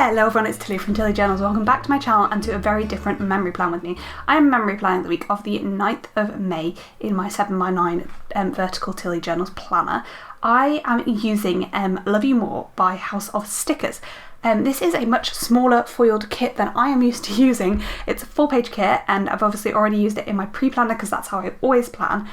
Hello everyone, it's Tilly from Tilly Journals. Welcome back to my channel and to a very different memory plan with me. I am memory planning the week of the 9th of May in my 7x9 vertical Tilly Journals planner. I am using Love You More by House of Stickers. This is a much smaller foiled kit than I am used to using. It's a 4-page kit and I've obviously already used it in my pre-planner because that's how I always plan.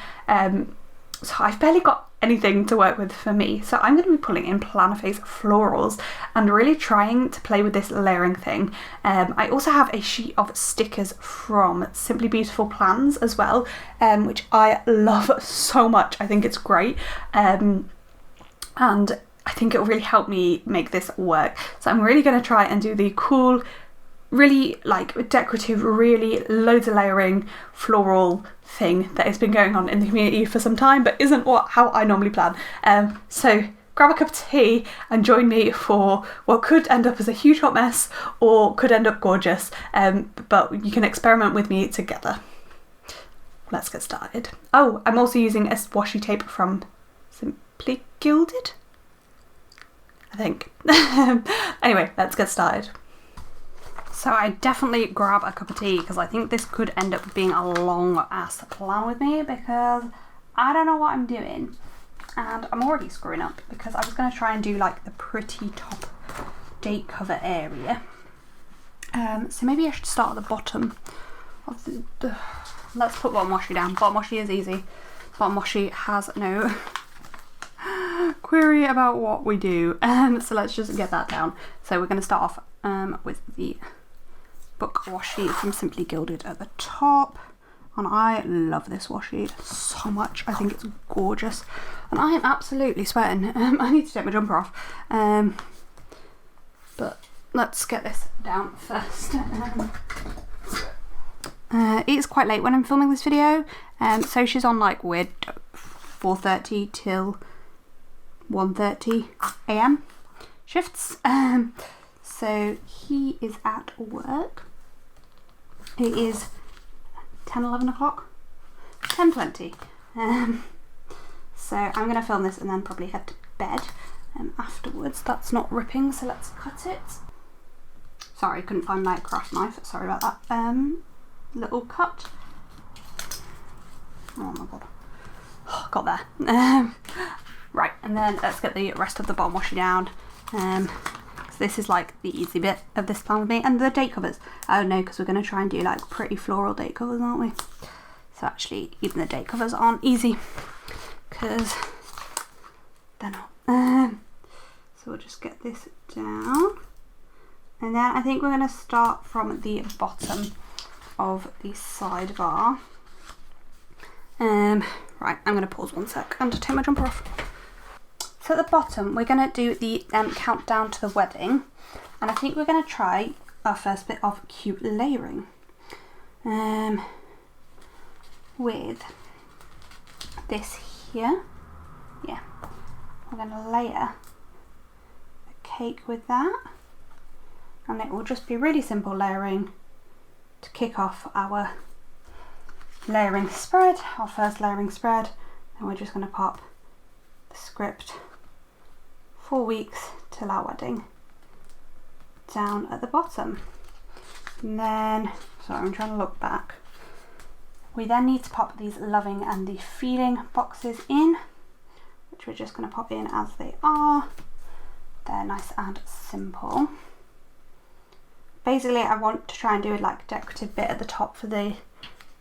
So I've barely got anything to work with for me. So I'm going to be pulling in Planner Face florals and really trying to play with this layering thing. I also have a sheet of stickers from Simply Beautiful Plans as well, which I love so much. I think it's great. And I think it'll really help me make this work. So I'm really going to try and do the cool, really like decorative, really loads of layering floral thing that has been going on in the community for some time but isn't how I normally plan. So grab a cup of tea and join me for what could end up as a huge hot mess or could end up gorgeous, but you can experiment with me together. Let's get started. Oh, I'm also using a washi tape from Simply Gilded, I think. Anyway, let's get started. So I definitely grab a cup of tea because I think this could end up being a long ass plan with me because I don't know what I'm doing and I'm already screwing up because I was going to try and do like the pretty top date cover area. So maybe I should start at the bottom of the let's put bottom washi down. Bottom washi is easy. Bottom washi has no query about what we do. So let's just get that down. So we're going to start off with the book washi from Simply Gilded at the top, and I love this washi so much. I think it's gorgeous and I am absolutely sweating. I need to take my jumper off, but let's get this down first. It's quite late when I'm filming this video, so she's on like weird 4:30 till 1:30 AM shifts. So he is at work. It is 10-11 o'clock, 10:20. So I'm going to film this and then probably head to bed afterwards. That's not ripping, so let's cut it. Sorry, couldn't find my craft knife. Sorry about that. Little cut. Oh my god. Oh, got there. Right, and then let's get the rest of the bottom washi down. This is like the easy bit of this plan with me, and the date covers. Oh no, because we're going to try and do like pretty floral date covers, aren't we? So actually even the date covers aren't easy because they're not. So we'll just get this down, and then I think we're going to start from the bottom of the sidebar. Right, I'm going to pause 1 sec and take my jumper off. So at the bottom we're going to do the countdown to the wedding, and I think we're going to try our first bit of cute layering with this here. Yeah, we're going to layer the cake with that, and it will just be really simple layering to kick off our layering spread, our first layering spread. And we're just going to pop the script 4 weeks till our wedding down at the bottom. And then, sorry, I'm trying to look back. We then need to pop these loving and the feeling boxes in, which we're just going to pop in as they are. They're nice and simple. Basically I want to try and do a like decorative bit at the top for the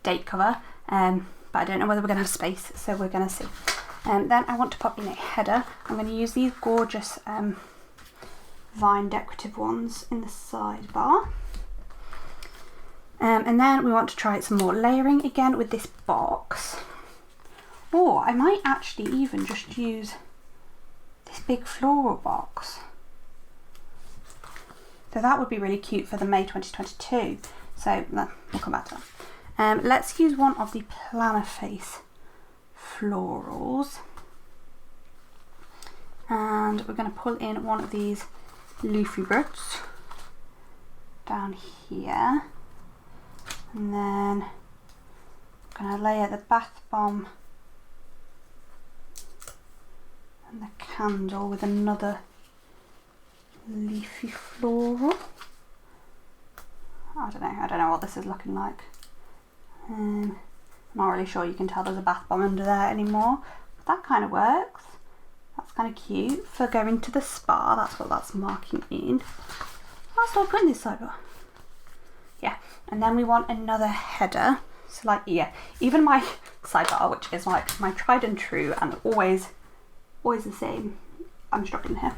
date cover, but I don't know whether we're going to have space, so we're going to see. And then I want to pop in a header. I'm going to use these gorgeous vine decorative ones in the sidebar. And then we want to try some more layering again with this box. Or I might actually even just use this big floral box. So that would be really cute for the May 2022. So we'll come back to that. Let's use one of the Planner Face florals, and we're going to pull in one of these leafy bits down here, and then I'm going to layer the bath bomb and the candle with another leafy floral. I don't know what this is looking like. I'm not really sure you can tell there's a bath bomb under there anymore, but that kind of works. That's kind of cute for going to the spa. That's what that's marking in. That's all good in this sidebar. Yeah, and then we want another header. So like, yeah, even my sidebar, which is like my tried and true and always the same. I'm struggling here.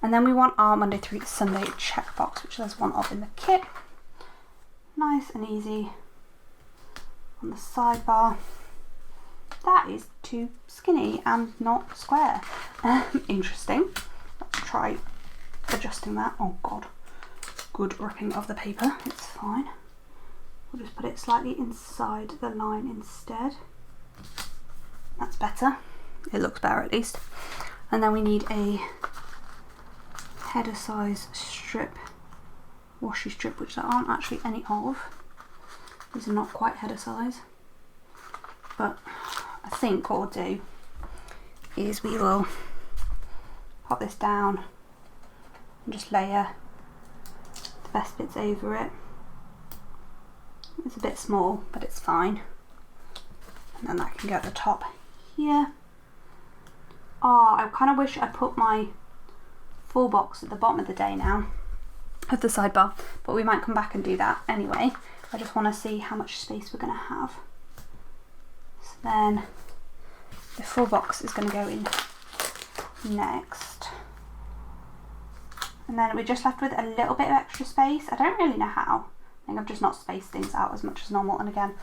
And then we want our Monday through Sunday checkbox, which there's one of in the kit. Nice and easy on the sidebar. That is too skinny and not square. Interesting. Let's try adjusting that. Oh God. Good ripping of the paper. It's fine. We'll just put it slightly inside the line instead. That's better. It looks better at least. And then we need a header size strip, washi strip, which there aren't actually any of. These are not quite header size. But I think what we'll do is we will pop this down and just layer the best bits over it. It's a bit small, but it's fine. And then that can go at the top here. Oh, I kind of wish I put my full box at the bottom of the day now of the sidebar, but we might come back and do that anyway. I just want to see how much space we're going to have. So then the full box is going to go in next. And then we're just left with a little bit of extra space. I don't really know how. I think I've just not spaced things out as much as normal. And again,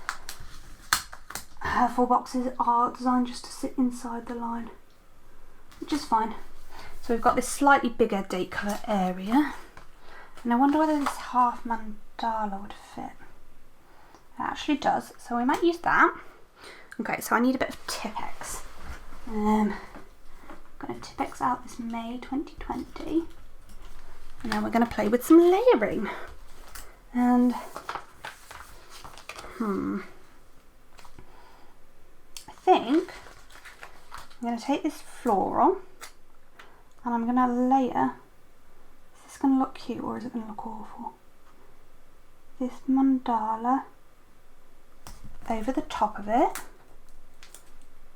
full boxes are designed just to sit inside the line, which is fine. So we've got this slightly bigger date colour area. And I wonder whether this half mandala would fit. It actually does, so we might use that. Okay, so I need a bit of Tipp-Ex. I'm going to Tipp-Ex out this May 2020. And then we're going to play with some layering. And, I think I'm going to take this floral and I'm going to layer. Is this going to look cute or is it going to look awful? This mandala over the top of it.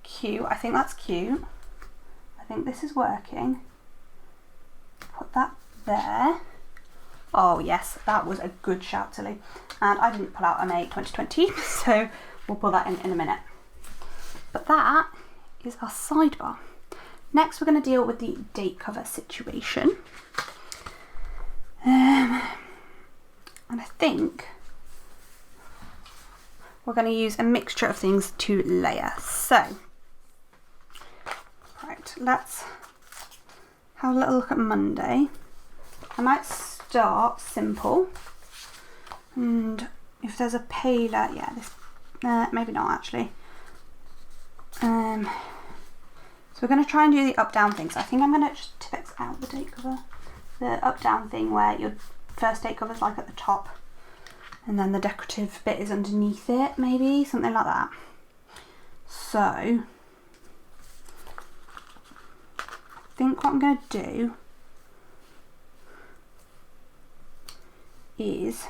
Cute, I think that's cute. I think this is working. Put that there. Oh yes, that was a good shout, Tilly. And I didn't pull out a May 2020, so we'll pull that in a minute. But that is our sidebar. Next we're going to deal with the date cover situation. And I think we're going to use a mixture of things to layer. So, right, let's have a little look at Monday. I might start simple, and if there's a paler, yeah, this maybe not actually. So we're going to try and do the up down things. I think I'm going to just Tipp-Ex out the date cover, the up down thing where your first date cover is like at the top and then the decorative bit is underneath it, maybe something like that. So I think what I'm going to do is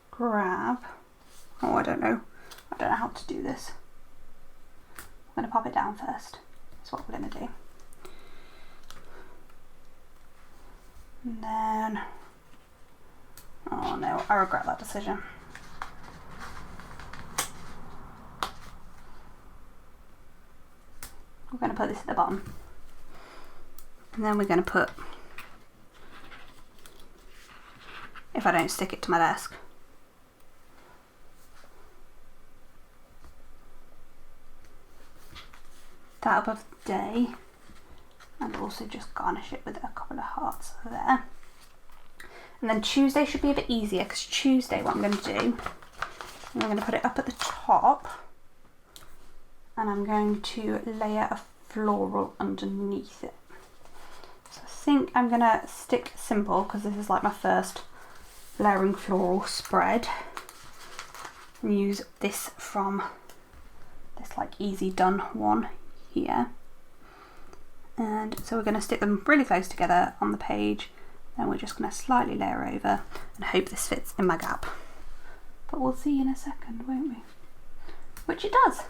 grab, oh I don't know how to do this. I'm going to pop it down first. That's what we're going to do. And then, oh no, I regret that decision. We're going to put this at the bottom. And then we're going to put, if I don't stick it to my desk, that above the day, and also just garnish it with a couple of hearts there. And then Tuesday should be a bit easier, because Tuesday what I'm going to do, I'm going to put it up at the top and I'm going to layer a floral underneath it. So I think I'm going to stick simple, because this is like my first layering floral spread, and use this from this like easy done one here. And so we're going to stick them really close together on the page. Then we're just going to slightly layer over and hope this fits in my gap. But we'll see in a second, won't we? Which it does.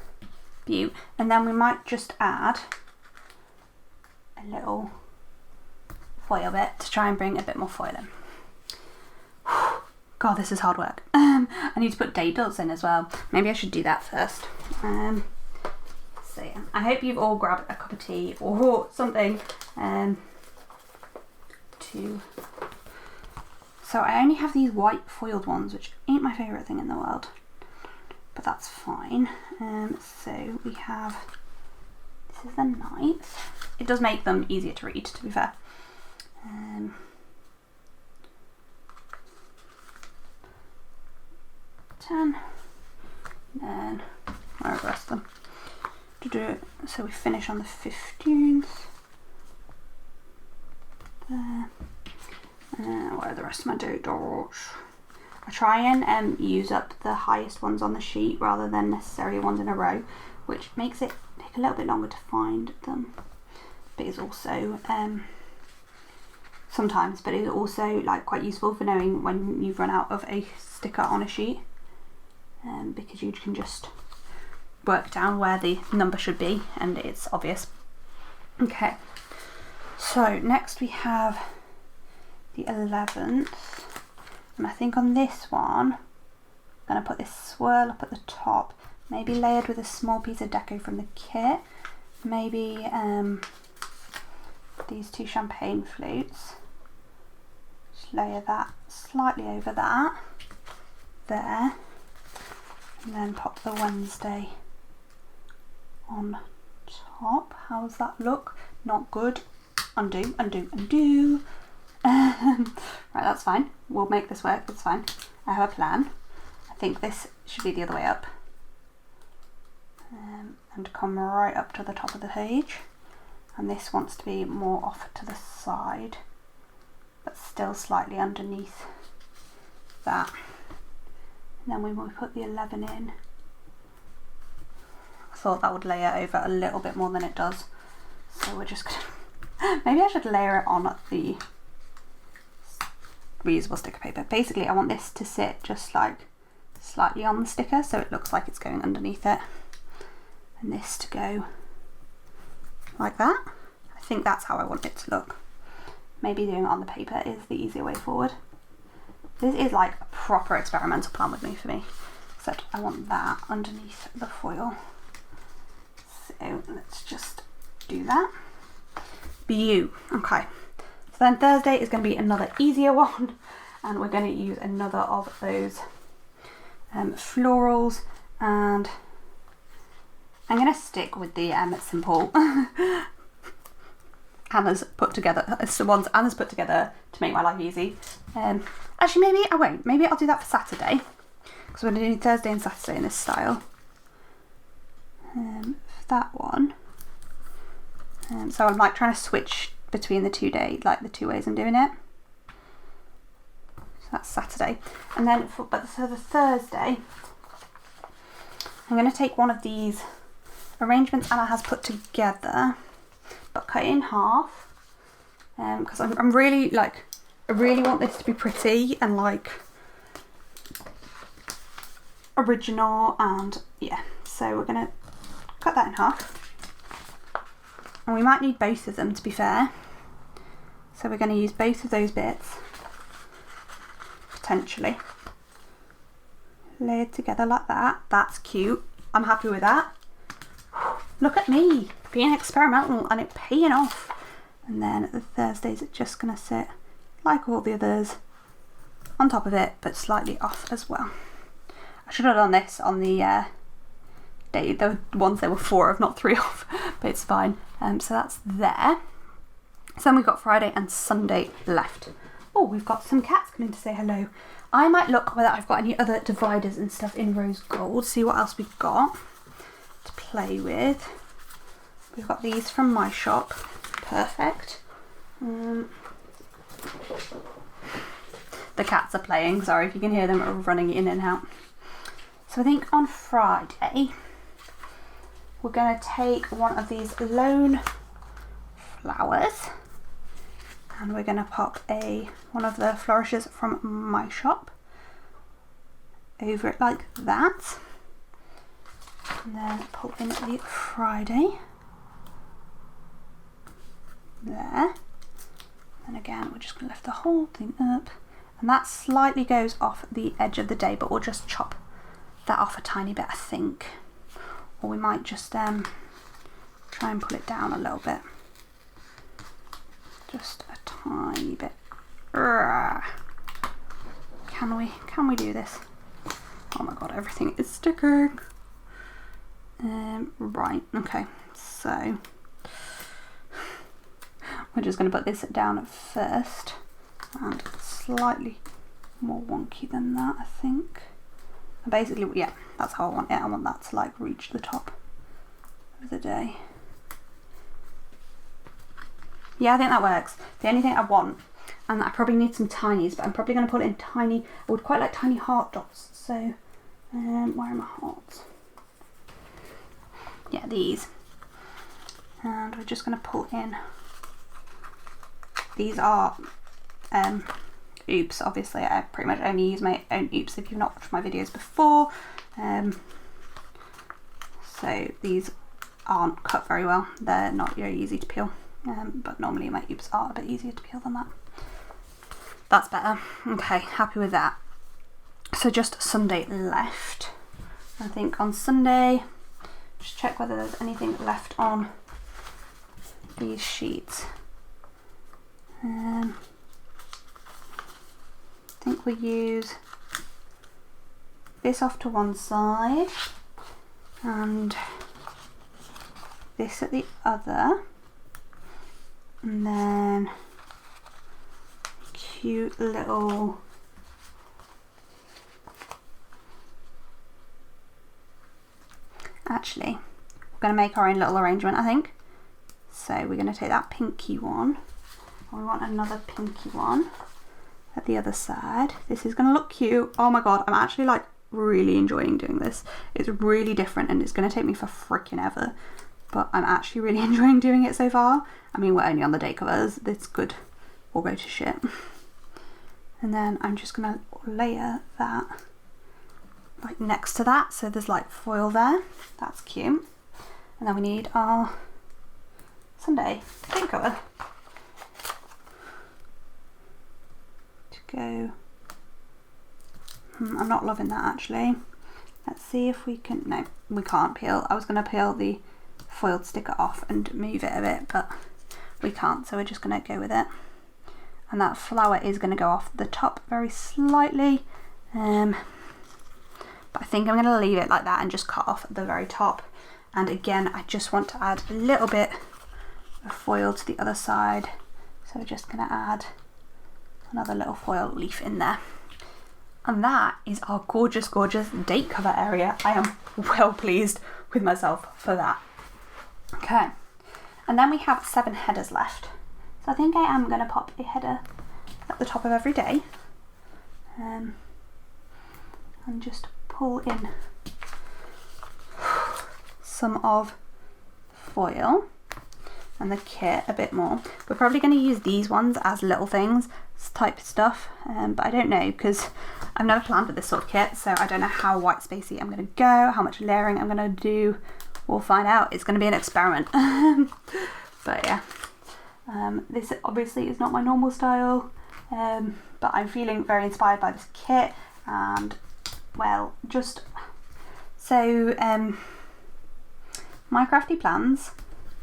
Beaut. And then we might just add a little foil bit to try and bring a bit more foil in. God, this is hard work. I need to put date dots in as well. Maybe I should do that first. So yeah, I hope you've all grabbed a cup of tea or something So I only have these white foiled ones, which ain't my favourite thing in the world, but that's fine. So we have, this is the 9th. It does make them easier to read, to be fair. 10, then where are the rest of them? So we finish on the 15th. There. Where are the rest of my date dots? I try and use up the highest ones on the sheet rather than necessarily ones in a row, which makes it take a little bit longer to find them. But it's also sometimes, but it's also like quite useful for knowing when you've run out of a sticker on a sheet, because you can just work down where the number should be and it's obvious. Okay, so next we have the 11th, and I think on this one I'm going to put this swirl up at the top, maybe layered with a small piece of deco from the kit, maybe these 2 champagne flutes, just layer that slightly over that, there, and then pop the Wednesday on top. How does that look? Not good. Undo, undo, undo. Right, that's fine. We'll make this work, it's fine. I have a plan. I think this should be the other way up. And come right up to the top of the page. And this wants to be more off to the side, but still slightly underneath that. And then we will put the 11 in. I thought that would layer over a little bit more than it does. So we're just gonna, maybe I should layer it on the reusable sticker paper. Basically I want this to sit just like slightly on the sticker so it looks like it's going underneath it, and this to go like that. I think that's how I want it to look. Maybe doing it on the paper is the easier way forward. This is like a proper experimental plan with me for me, except I want that underneath the foil. So let's just do that. Okay. So then Thursday is going to be another easier one, and we're going to use another of those florals, and I'm going to stick with the simple Anna's put together, it's the ones Anna's put together to make my life easy. Actually, maybe I won't. Maybe I'll do that for Saturday, because we're going to do Thursday and Saturday in this style. For that one. So I'm like trying to switch between the 2 days, like the 2 ways I'm doing it. So that's Saturday. And then for the Thursday, I'm going to take one of these arrangements Anna has put together, but cut it in half, because I'm really like, I really want this to be pretty and like original, and yeah, so we're gonna cut that in half, and we might need both of them, to be fair, so we're going to use both of those bits potentially layered together like that. That's cute. I'm happy with that. Look at me being experimental and it paying off. And then the Thursdays are just going to sit like all the others on top of it, but slightly off as well. I should have done this on the day, the ones there were 4 of, not 3 of, but it's fine. So that's there. So then we've got Friday and Sunday left. Oh, we've got some cats coming to say hello. I might look whether I've got any other dividers and stuff in rose gold, see what else we've got to play with. We've got these from my shop. Perfect. The cats are playing, sorry if you can hear them running in and out. So I think on Friday we're going to take one of these lone flowers and we're going to pop one of the flourishes from my shop over it like that, and then pull in the Friday there, and again we're just going to lift the whole thing up, and that slightly goes off the edge of the day, but we'll just chop that off a tiny bit I think, or we might just try and pull it down a little bit, just a tiny bit. Can we do this? Oh my god, everything is sticking. Right, okay, so we're just going to put this down first, and slightly more wonky than that I think. And basically, yeah, that's how I want it. I want that to like reach the top of the day. Yeah, I think that works. The only thing I want, and I probably need some tinies, but I'm probably going to put it in tiny, I would quite like tiny heart dots, so where are my hearts? Yeah, these. And we're just going to pull in, these are oops, obviously I pretty much only use my own oops if you've not watched my videos before, so these aren't cut very well, they're not very easy to peel, but normally my oops are a bit easier to peel than that. That's better. Okay, happy with that. So just Sunday left. I think on Sunday, just check whether there's anything left on these sheets. I think we use this off to one side and this at the other, and then cute little actually we're going to make our own little arrangement I think. So we're going to take that pinky one and we want another pinky one at the other side. This is going to look cute. Oh my god, I'm actually like really enjoying doing this. It's really different and it's going to take me for freaking ever, but I'm actually really enjoying doing it so far. I mean, we're only on the day covers, this could all go to shit. And then I'm just going to layer that like next to that, so there's like foil there. That's cute. And then we need our Sunday paint colour to go. I'm not loving that actually. Let's see if we can, no, we can't peel. I was going to peel the foiled sticker off and move it a bit, but we can't, so we're just going to go with it. And that flower is going to go off the top very slightly, but I think I'm going to leave it like that and just cut off the very top. And again, I just want to add a little bit of foil to the other side, so we're just going to add another little foil leaf in there. And that is our gorgeous, gorgeous date cover area. I am well pleased with myself for that. Okay, and then we have 7 headers left. So I think I am going to pop a header at the top of every day, and just pull in some of foil and the kit a bit more. We're probably going to use these ones as little things type stuff, but I don't know because I've never planned with this sort of kit, so I don't know how white spacey I'm going to go, how much layering I'm going to do. We'll find out. It's going to be an experiment. But yeah, this obviously is not my normal style, but I'm feeling very inspired by this kit, and well, just so My Crafty Plans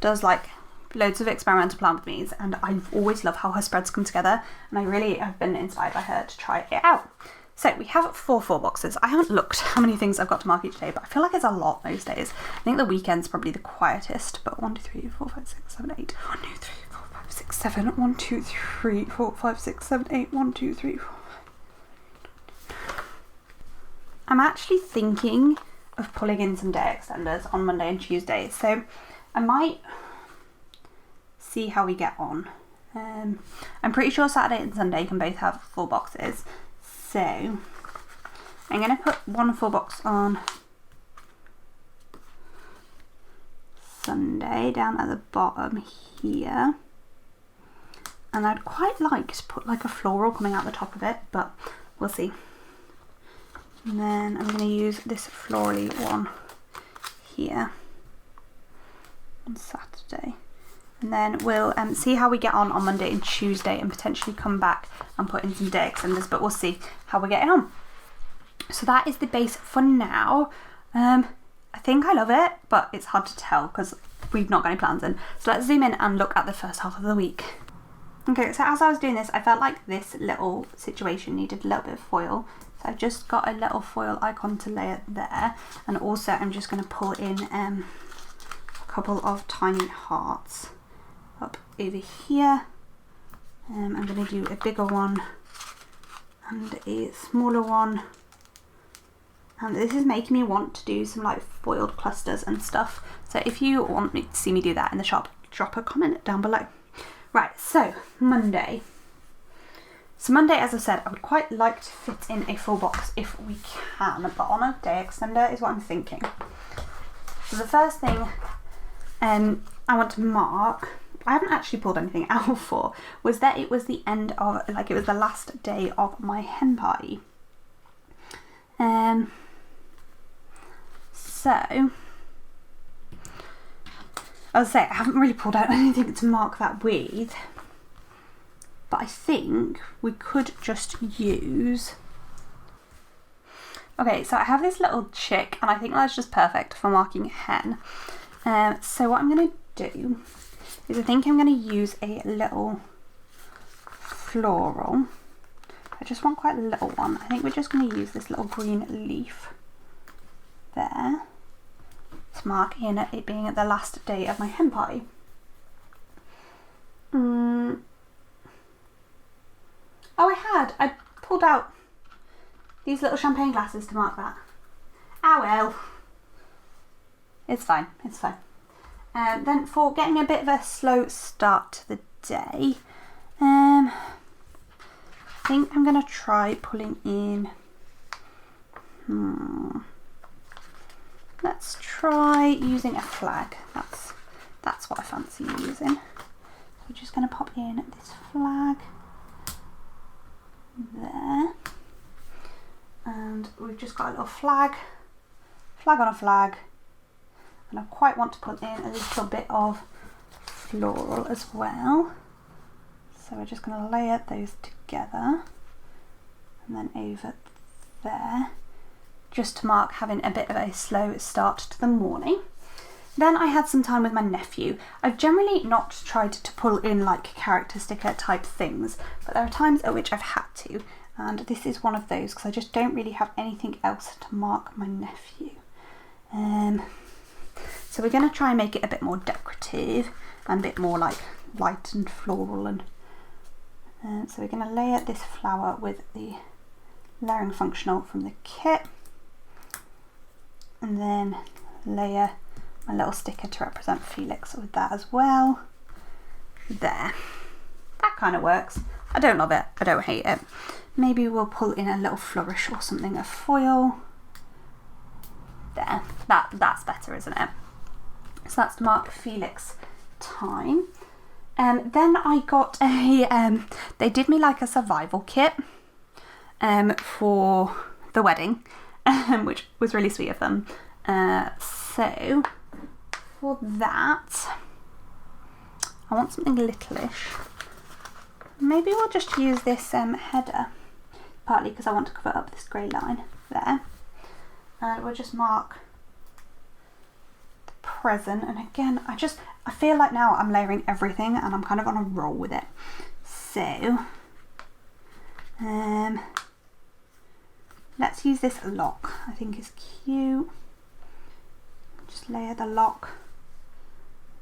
does like loads of experimental plan with me, and I always love how her spreads come together, and I really have been inspired by her to try it out. So we have 4 boxes. I haven't looked how many things I've got to mark each day, but I feel like it's a lot most days. I think the weekend's probably the quietest, but 1, 2, 3, 4, 5, 6, 7, 8. 1, 2, 3, 4, 5, 6, 7. 1, 2, 3, 4, 5, 6, 7, 8. 1, 2, 3, 4. I'm actually thinking of pulling in some day extenders on Monday and Tuesday, so I might see how we get on. I'm pretty sure Saturday and Sunday can both have 4 boxes. So I'm going to put 1 full box on Sunday down at the bottom here. And I'd quite like to put like a floral coming out the top of it, but we'll see. And then I'm going to use this florally one here on Saturday. And then we'll see how we get on Monday and Tuesday, and potentially come back and put in some day extenders, but we'll see how we're getting on. So that is the base for now. I think I love it, but it's hard to tell because we've not got any plans in. So let's zoom in and look at the first half of the week. Okay, so as I was doing this, I felt like this little situation needed a little bit of foil. So I've just got a little foil icon to layer there. And also I'm just going to pull in a couple of tiny hearts up over here. I'm going to do a bigger one and a smaller one. And this is making me want to do some like foiled clusters and stuff. So if you want me to see me do that in the shop, drop a comment down below. Right, so Monday. So Monday, as I said, I would quite like to fit in a full box if we can, but on a day extender is what I'm thinking. So the first thing I want to mark, I haven't actually pulled anything out for, was that it was the end of, like it was the last day of my hen party. So, as I say, I haven't really pulled out anything to mark that with, but I think we could just use... Okay, so I have this little chick, and I think that's just perfect for marking hen. So what I'm going to do is I think I'm going to use a little floral. I just want quite a little one. I think we're just going to use this little green leaf there to mark in it being the last day of my hen party. Oh, I pulled out these little champagne glasses to mark that. Ah well, it's fine, it's fine. Then for getting a bit of a slow start to the day, I think I'm going to try pulling in, let's try using a flag. That's what I fancy using. We're just going to pop in this flag there, and we've just got a little flag on a flag, and I quite want to put in a little bit of floral as well. So we're just going to layer those together and then over there, just to mark having a bit of a slow start to the morning. Then I had some time with my nephew. I've generally not tried to pull in like character sticker type things, but there are times at which I've had to, and this is one of those because I just don't really have anything else to mark my nephew. So we're going to try and make it a bit more decorative and a bit more like light and floral, and so we're going to layer this flower with the layering functional from the kit, and then layer my little sticker to represent Felix with that as well. There. That kind of works. I don't love it. I don't hate it. Maybe we'll pull in a little flourish or something of foil. There. That's better, isn't it? So that's to mark Felix time. Then I got a, they did me like a survival kit for the wedding, which was really sweet of them. So for that, I want something littleish. Maybe we'll just use this header, partly because I want to cover up this grey line there. And we'll just mark the present. And again, I feel like now I'm layering everything and I'm kind of on a roll with it. So, let's use this lock. I think it's cute. Just layer the lock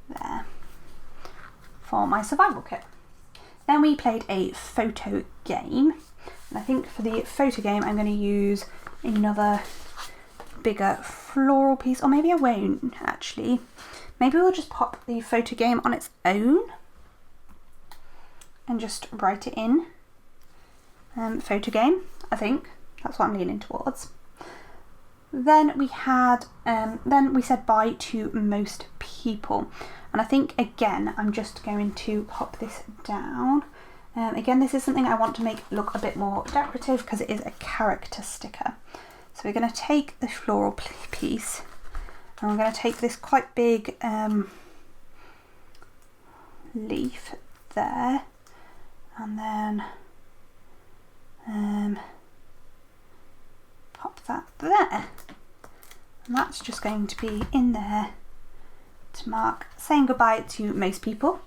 there for my survival kit. Then we played a photo game, and I think for the photo game I'm going to use another bigger floral piece, or maybe I won't actually. Maybe we'll just pop the photo game on its own and just write it in. Photo game, I think that's what I'm leaning towards. Then we said bye to most people. And I think, again, I'm just going to pop this down. Again, this is something I want to make look a bit more decorative because it is a character sticker. So we're going to take the floral piece and we're going to take this quite big leaf there, and then pop that there. And that's just going to be in there to mark saying goodbye to most people.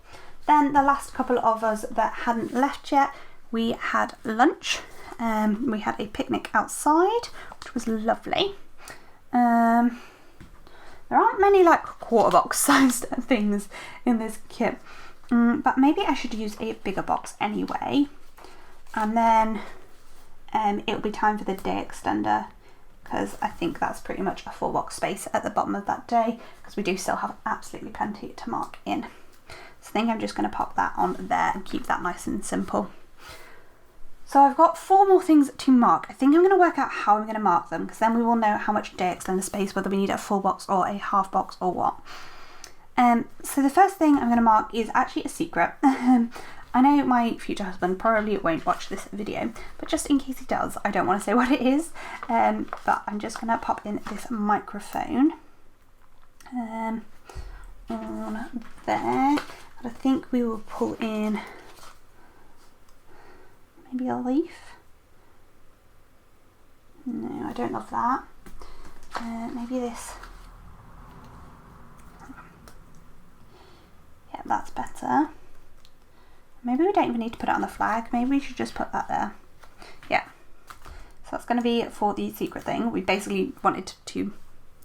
Then the last couple of us that hadn't left yet, we had lunch. We had a picnic outside, which was lovely. There aren't many like quarter box sized things in this kit, but maybe I should use a bigger box anyway. And then it'll be time for the day extender, because I think that's pretty much a full box space at the bottom of that day, because we do still have absolutely plenty to mark in. So I think I'm just going to pop that on there and keep that nice and simple. So I've got 4 more things to mark. I think I'm going to work out how I'm going to mark them, because then we will know how much day extender space, whether we need a full box or a half box or what. So the first thing I'm going to mark is actually a secret. I know my future husband probably won't watch this video, but just in case he does, I don't want to say what it is. But I'm just going to pop in this microphone on there. But I think we will pull in maybe a leaf. No, I don't love that. Maybe this. Yeah, that's better. Maybe we don't even need to put it on the flag. Maybe we should just put that there. Yeah. So that's going to be for the secret thing. We basically wanted to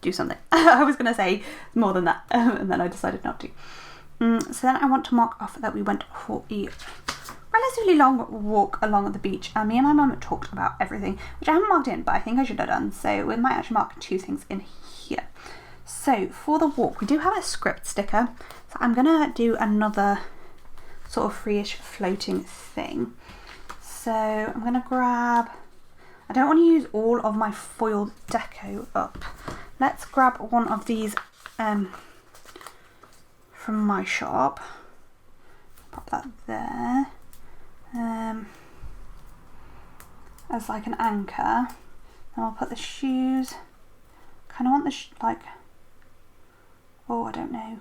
do something. I was going to say more than that, and then I decided not to. So then I want to mark off that we went for a relatively long walk along the beach, and me and my mum talked about everything, which I haven't marked in, but I think I should have done. So we might actually mark 2 things in here. So for the walk, we do have a script sticker. So I'm going to do another sort of free-ish floating thing. So I'm going to grab, I don't want to use all of my foiled deco up. Let's grab one of these from my shop. Pop that there as like an anchor. Then I'll put the shoes. Kind of want the like, oh, I don't know.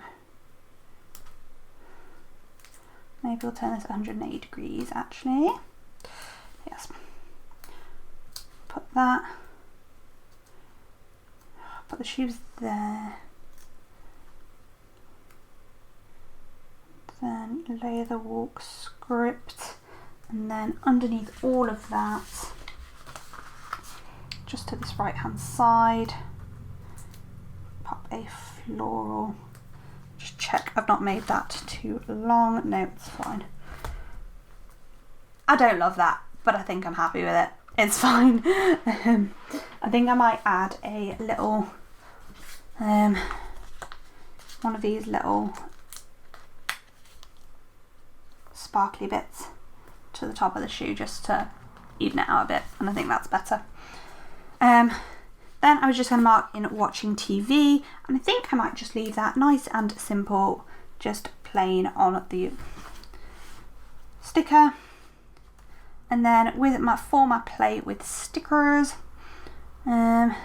Maybe we'll turn this 180 degrees actually. Yes. Put that. Put the shoes there. Then layer the walk script, and then underneath all of that, just to this right hand side, pop a floral. Just check I've not made that too long. No, it's fine. I don't love that, but I think I'm happy with it. It's fine. I think I might add a little one of these little sparkly bits to the top of the shoe, just to even it out a bit, and I think that's better. Then I was just going to mark in watching TV, and I think I might just leave that nice and simple, just plain on the sticker. And then with my play with stickers, I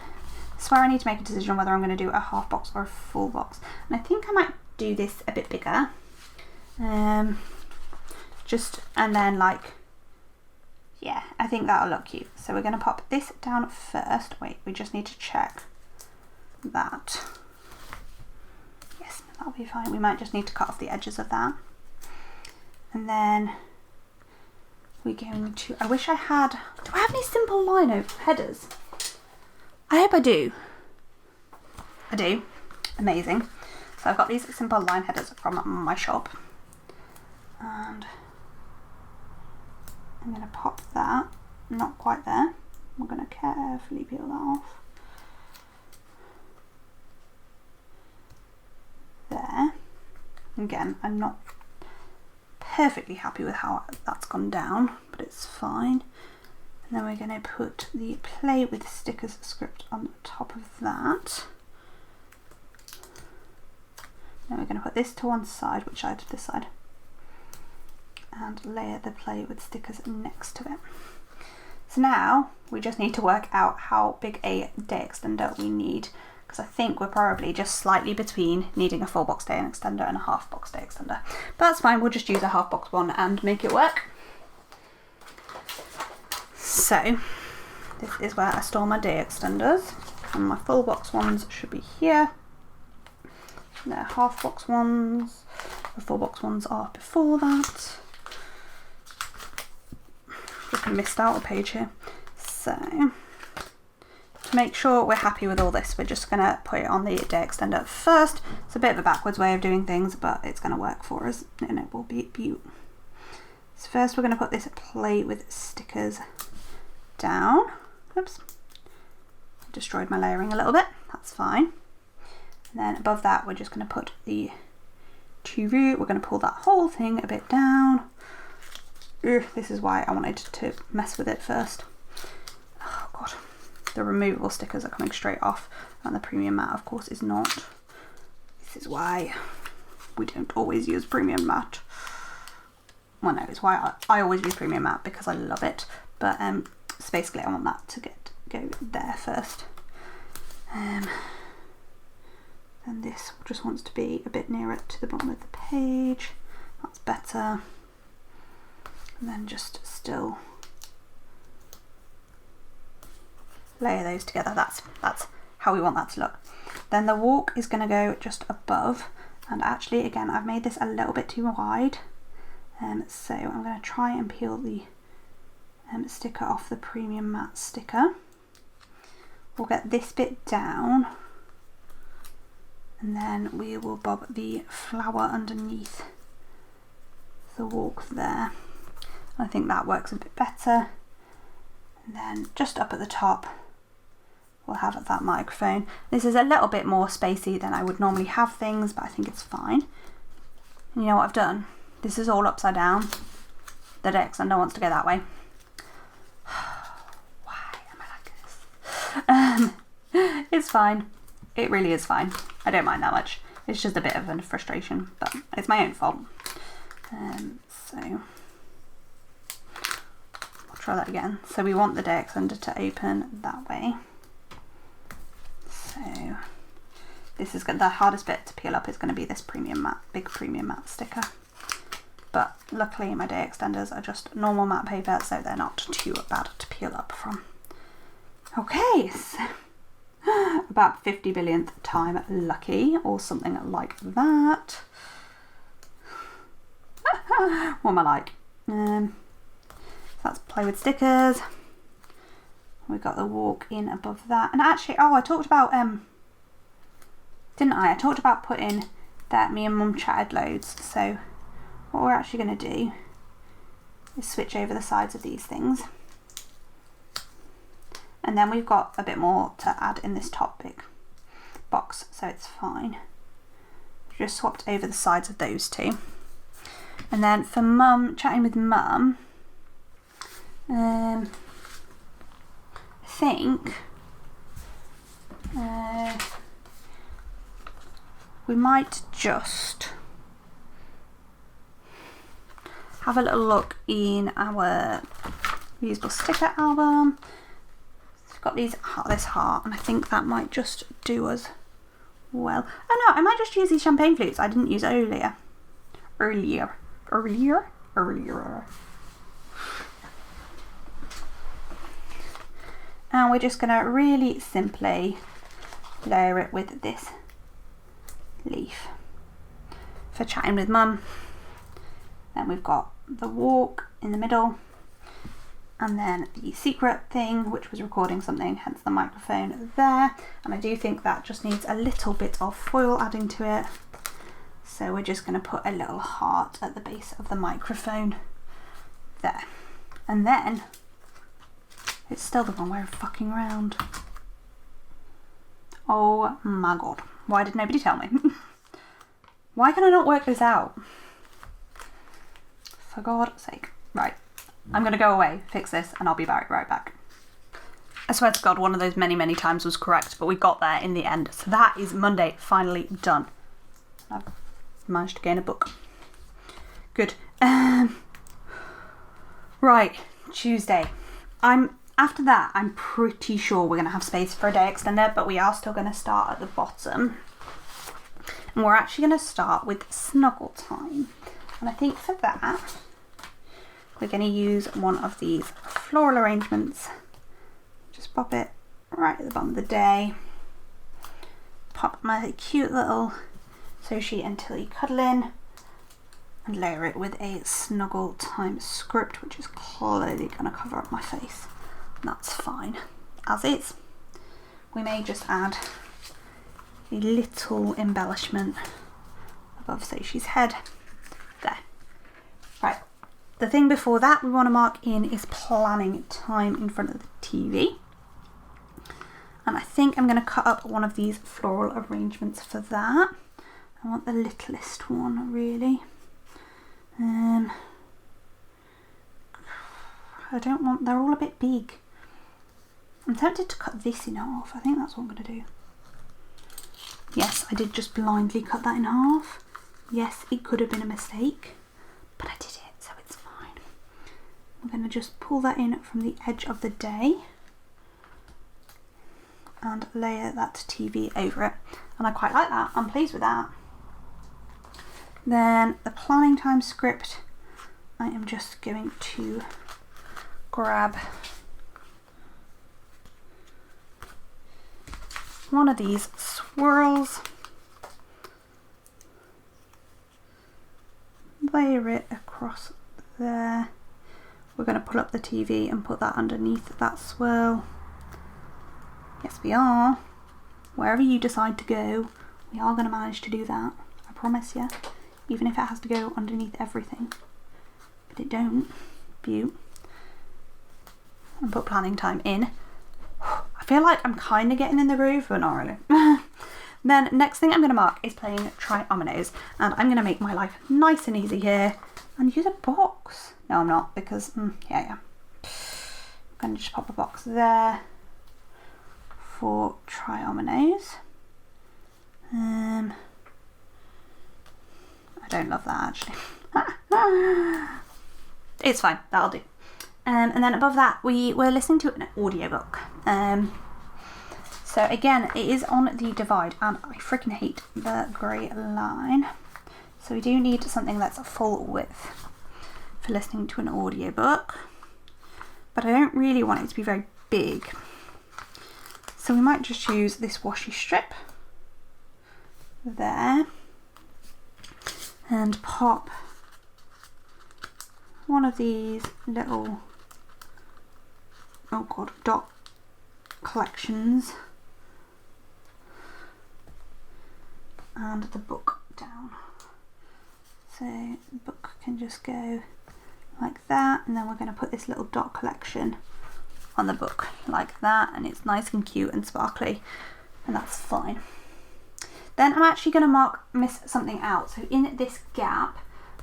swear I need to make a decision whether I'm going to do a half box or a full box, and I think I might do this a bit bigger. And then like, yeah, I think that'll look cute. So we're going to pop this down first. Wait, we just need to check that. Yes, that'll be fine. We might just need to cut off the edges of that. And then we're going to, I wish I had, do I have any simple line headers? I hope I do. I do. Amazing. So I've got these simple line headers from my shop. And I'm going to pop that, not quite there. I'm going to carefully peel that off. There. Again, I'm not perfectly happy with how that's gone down, but it's fine. And then we're going to put the play with stickers script on top of that. Then we're going to put this to one side, which side? This side. And layer the play with stickers next to it. So now we just need to work out how big a day extender we need, because I think we're probably just slightly between needing a full box day extender and a half box day extender. But that's fine, we'll just use a half box one and make it work. So this is where I store my day extenders, and my full box ones should be here. They're half box ones, the full box ones are before that. Just missed out a page here. So to make sure we're happy with all this, we're just going to put it on the day extender first. It's a bit of a backwards way of doing things, but it's going to work for us and it will be beautiful. So first we're going to put this play with stickers down. Oops, destroyed my layering a little bit, that's fine. And then above that we're just going to put the TV. We're going to pull that whole thing a bit down. This is why I wanted to mess with it first. Oh god, the removable stickers are coming straight off and the premium matte of course is not. This is why we don't always use premium matte. Well no, it's why I always use premium matte, because I love it, but so basically I want that to go there first. Then this just wants to be a bit nearer to the bottom of the page. That's better. And then just still layer those together. That's how we want that to look. Then the walk is going to go just above, and actually again I've made this a little bit too wide, so I'm going to try and peel the sticker off the premium matte sticker. We'll get this bit down, and then we will bob the flower underneath the walk there. I think that works a bit better. And then just up at the top we'll have that microphone. This is a little bit more spacey than I would normally have things, but I think it's fine. And you know what I've done? This is all upside down. The day extender wants to go that way. Why am I like this? It's fine. It really is fine. I don't mind that much. It's just a bit of a frustration, but it's my own fault. So try that again. So we want the day extender to open that way. So this is the hardest bit to peel up is going to be this premium matte, big premium matte sticker. But luckily my day extenders are just normal matte paper, so they're not too bad to peel up from. Okay, so about 50 billionth time lucky or something like that. What am I like? Let's play with stickers. We've got the walk in above that. And actually, oh, I talked about, didn't I? I talked about putting that me and Mum chatted loads. So what we're actually going to do is switch over the sides of these things. And then we've got a bit more to add in this top big box, so it's fine. Just swapped over the sides of those two. And then for Mum, chatting with Mum, I think we might just have a little look in our reusable sticker album. We've got these this heart, and I think that might just do us well. Oh no, I might just use these champagne flutes I didn't use earlier. And we're just going to really simply layer it with this leaf for chatting with Mum. Then we've got the walk in the middle, and then the secret thing, which was recording something, hence the microphone there. And I do think that just needs a little bit of foil adding to it. So we're just going to put a little heart at the base of the microphone there. And then it's still the wrong way of fucking round. Oh my god. Why did nobody tell me? Why can I not work this out? For God's sake. Right. I'm going to go away, fix this, and I'll be right back. I swear to God, one of those many times was correct, but we got there in the end. So that is Monday finally done. I've managed to gain a book. Good. Right, Tuesday. After that, I'm pretty sure we're going to have space for a day extender, but we are still going to start at the bottom. And we're actually going to start with snuggle time. And I think for that, we're going to use one of these floral arrangements. Just pop it right at the bottom of the day. Pop my cute little Soshi and Tilly cuddle in. And layer it with a snuggle time script, which is clearly going to cover up my face. That's fine, as is. We may just add a little embellishment above Soshi's head. There. Right. The thing before that we want to mark in is planning time in front of the TV. And I think I'm going to cut up one of these floral arrangements for that. I want the littlest one, really. I don't want, they're all a bit big. I'm tempted to cut this in half. I think that's what I'm going to do. Yes, I did just blindly cut that in half. Yes, it could have been a mistake, but I did it, so it's fine. We're going to just pull that in from the edge of the day and layer that TV over it. And I quite like that. I'm pleased with that. Then the planning time script, I am just going to grab one of these swirls, layer it across there. We're going to pull up the TV and put that underneath that swirl. Yes, we are. Wherever you decide to go, we are going to manage to do that. I promise you. Even if it has to go underneath everything. But it don't. Beaut. And put planning time in. I feel like I'm kind of getting in the groove, but not really. Then next thing I'm going to mark is playing triominoes. And I'm going to make my life nice and easy here. And use a box. No, I'm not, because, yeah. I'm going to just pop a box there for triominoes. I don't love that, actually. It's fine, that'll do. And then above that, we were listening to an audiobook. So again, it is on the Divide, and I freaking hate the grey line. So we do need something that's a full width for listening to an audiobook. But I don't really want it to be very big. So we might just use this washi strip there. And pop one of these little, oh god, dot collections and the book down. So the book can just go like that, and then we're going to put this little dot collection on the book like that, and it's nice and cute and sparkly, and that's fine. Then I'm actually going to miss something out. So in this gap,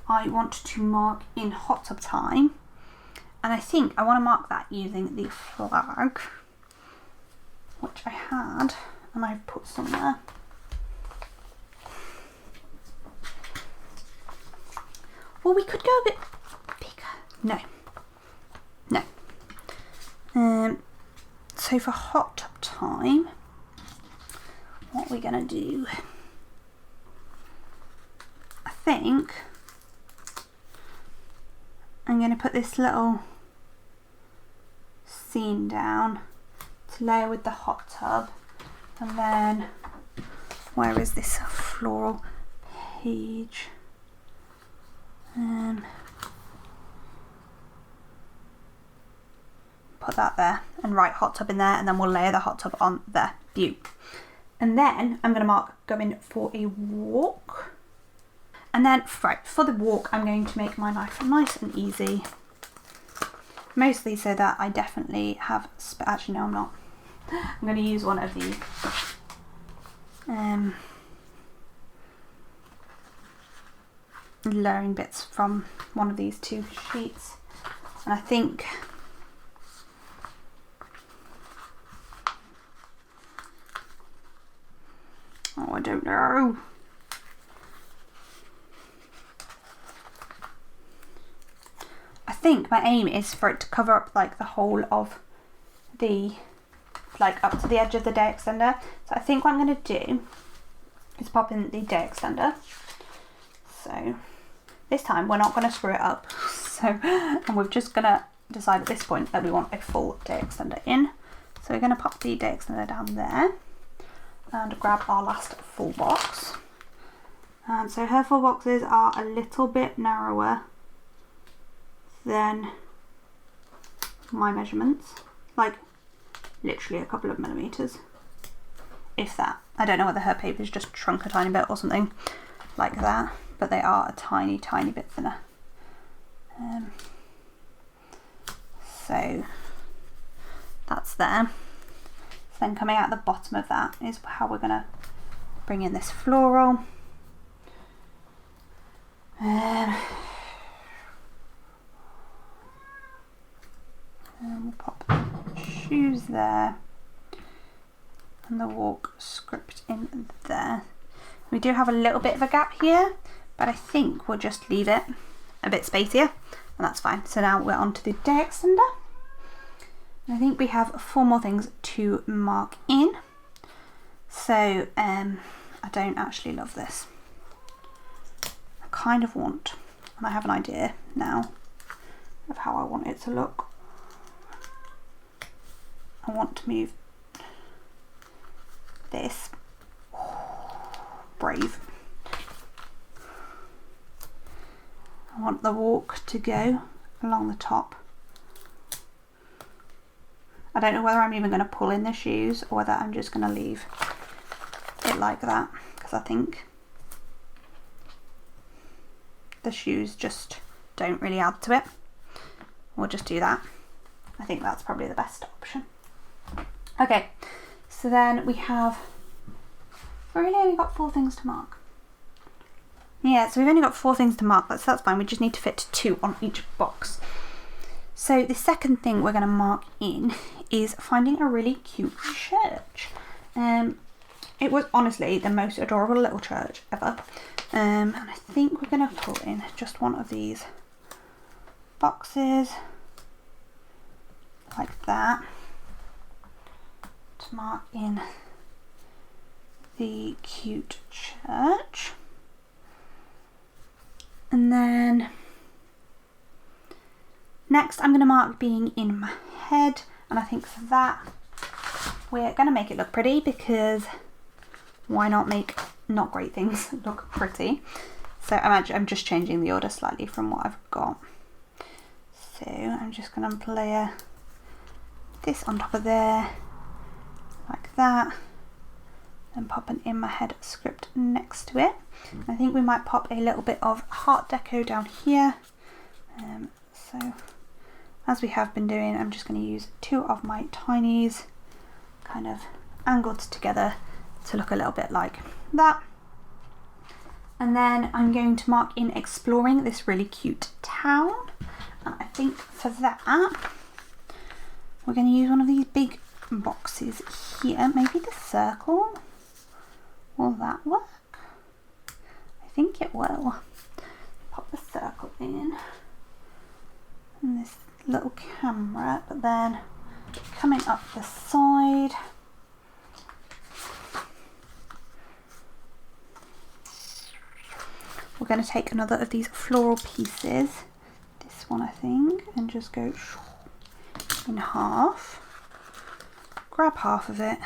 I want to mark in hot tub time. And I think I want to mark that using the flag, which I had, and I've put somewhere. Well, we could go a bit bigger. No. So for hot tub time, what we're going to do, I think I'm going to put this little scene down to layer with the hot tub, and then where is this floral page? Put that there and write hot tub in there, and then we'll layer the hot tub on there. Beaut. And then I'm going to mark going for a walk. And then right, for the walk, I'm going to make my life nice and easy. Mostly so that I definitely have, actually no I'm not. I'm going to use one of the layering bits from one of these two sheets. And I think I don't know. I think my aim is for it to cover up like the whole of the, like up to the edge of the day extender. So I think what I'm going to do is pop in the day extender. So this time we're not going to screw it up. So, and we're just going to decide at this point that we want a full day extender in. So we're going to pop the day extender down there and grab our last full box. And so her full boxes are a little bit narrower than my measurements, like literally a couple of millimeters, if that. I don't know whether her paper's just shrunk a tiny bit or something like that, but they are a tiny bit thinner. So that's there. So then coming out the bottom of that is how we're gonna bring in this floral. And we'll pop the shoes there and the walk script in there. We do have a little bit of a gap here, but I think we'll just leave it a bit spacier, and that's fine. So now we're on to the day extender. And I think we have 4 more things to mark in. So I don't actually love this. I kind of want, and I have an idea now of how I want it to look. I want to move this, brave. I want the walk to go along the top. I don't know whether I'm even going to pull in the shoes or whether I'm just going to leave it like that, because I think the shoes just don't really add to it. We'll just do that. I think that's probably the best option. Okay, so then we've really only got 4 things to mark. Yeah, so we've only got 4 things to mark, but that's fine. We just need to fit 2 on each box. So the second thing we're going to mark in is finding a really cute church. It was honestly the most adorable little church ever. And I think we're going to pull in just one of these boxes like that to mark in the cute church. And then next I'm going to mark being in my head, and I think for that we're going to make it look pretty, because why not make not great things look pretty? So I'm just changing the order slightly from what I've got. So I'm just going to layer this on top of there like that, and pop an in my head script next to it. I think we might pop a little bit of heart deco down here. So as we have been doing, I'm just going to use 2 of my tinies kind of angled together to look a little bit like that. And then I'm going to mark in exploring this really cute town. And I think for that we're going to use one of these big boxes here, maybe the circle. Will that work? I think it will. Pop the circle in and this little camera, but then coming up the side, we're going to take another of these floral pieces, this one I think, and just go in half, grab half of it,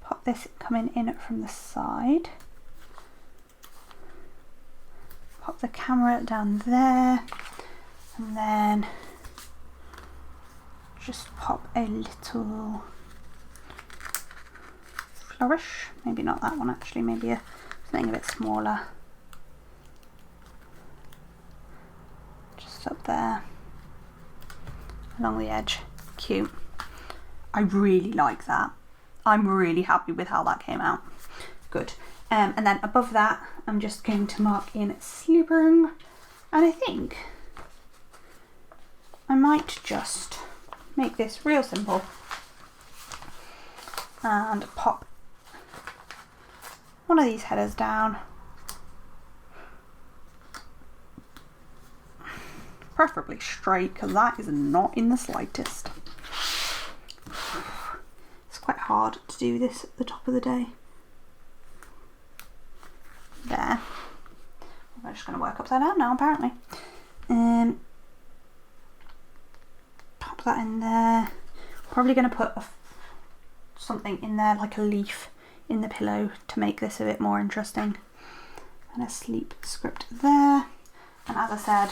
pop this coming in from the side, pop the camera down there, and then just pop a little flourish, maybe not that one actually, maybe something a bit smaller, just up there along the edge. Cute. I really like that. I'm really happy with how that came out. Good. And then above that I'm just going to mark in sleeping, and I think I might just make this real simple and pop one of these headers down. Preferably straight, because that is not in the slightest. It's quite hard to do this at the top of the day. There. I'm just going to work upside down now, apparently. Pop that in there. Probably going to put something in there, like a leaf in the pillow, to make this a bit more interesting. And a sleep script there. And as I said,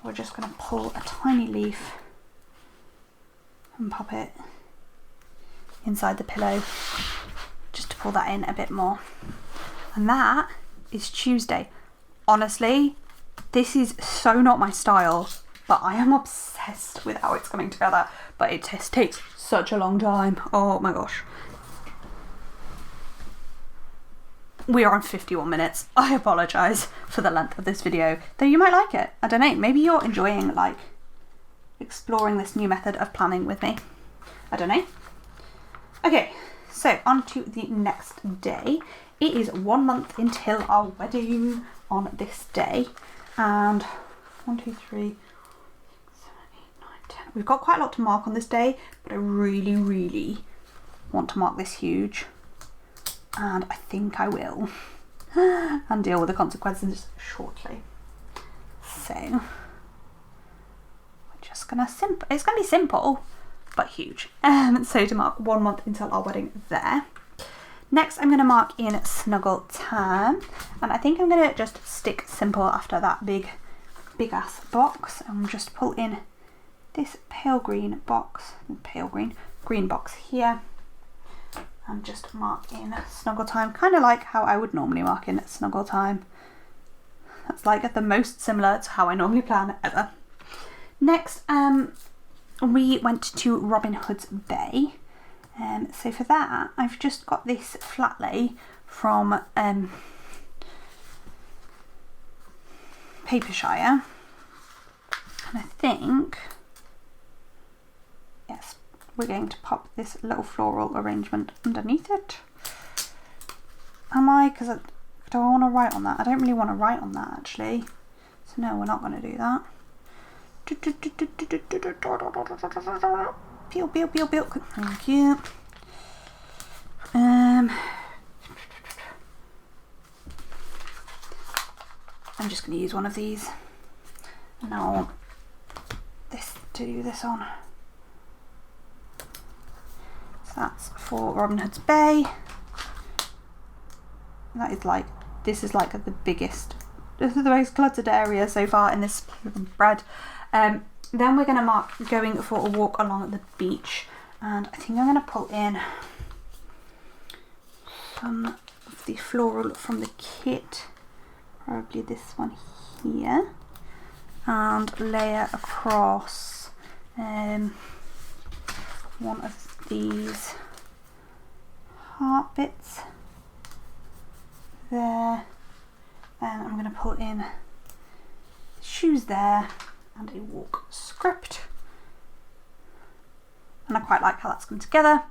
we're just going to pull a tiny leaf and pop it inside the pillow, just to pull that in a bit more. And that is Tuesday. Honestly, this is so not my style, but I am obsessed with how it's coming together. But it just takes such a long time. Oh my gosh. We are on 51 minutes. I apologise for the length of this video, though you might like it. I don't know, maybe you're enjoying like exploring this new method of planning with me. I don't know. Okay, so on to the next day. It is 1 month until our wedding on this day. And 1, 2, 3, 7, 8, 9, 10. We've got quite a lot to mark on this day, but I really, really want to mark this huge. And I think I will. And deal with the consequences shortly. So, we're just gonna it's gonna be simple, but huge. So to mark 1 month until our wedding there. Next, I'm gonna mark in snuggle time. And I think I'm gonna just stick simple after that big ass box. And just pull in this green box here. And just mark in snuggle time, kind of like how I would normally mark in snuggle time. That's like the most similar to how I normally plan ever. Next, we went to Robin Hood's Bay. So for that, I've just got this flat lay from Papershire. And I think, yes, we're going to pop this little floral arrangement underneath it. Because do I want to write on that? I don't really want to write on that actually. So no, we're not going to do that. Peel, peel, peel, peel. Thank you. I'm just going to use one of these. And now I want this to do this on. That's for Robin Hood's Bay. That is like, this is like the biggest, this is the most cluttered area so far in this spread. Then we're going to mark going for a walk along the beach, and I think I'm going to pull in some of the floral from the kit, probably this one here, and layer across one of these heart bits there. Then I'm going to pull in shoes there and a walk script, and I quite like how that's come together.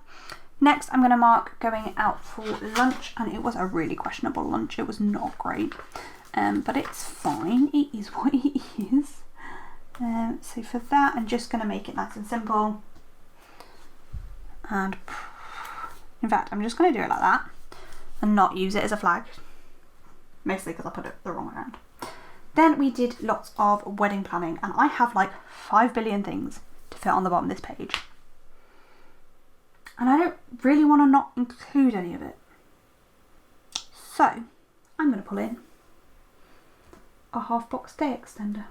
Next, I'm going to mark going out for lunch, and it was a really questionable lunch. It was not great, but it's fine. It is what it is. So for that, I'm just going to make it nice and simple. And in fact, I'm just going to do it like that and not use it as a flag, mostly because I put it the wrong way around. Then we did lots of wedding planning, and I have like 5 billion things to fit on the bottom of this page. And I don't really want to not include any of it. So I'm going to pull in a half box day extender.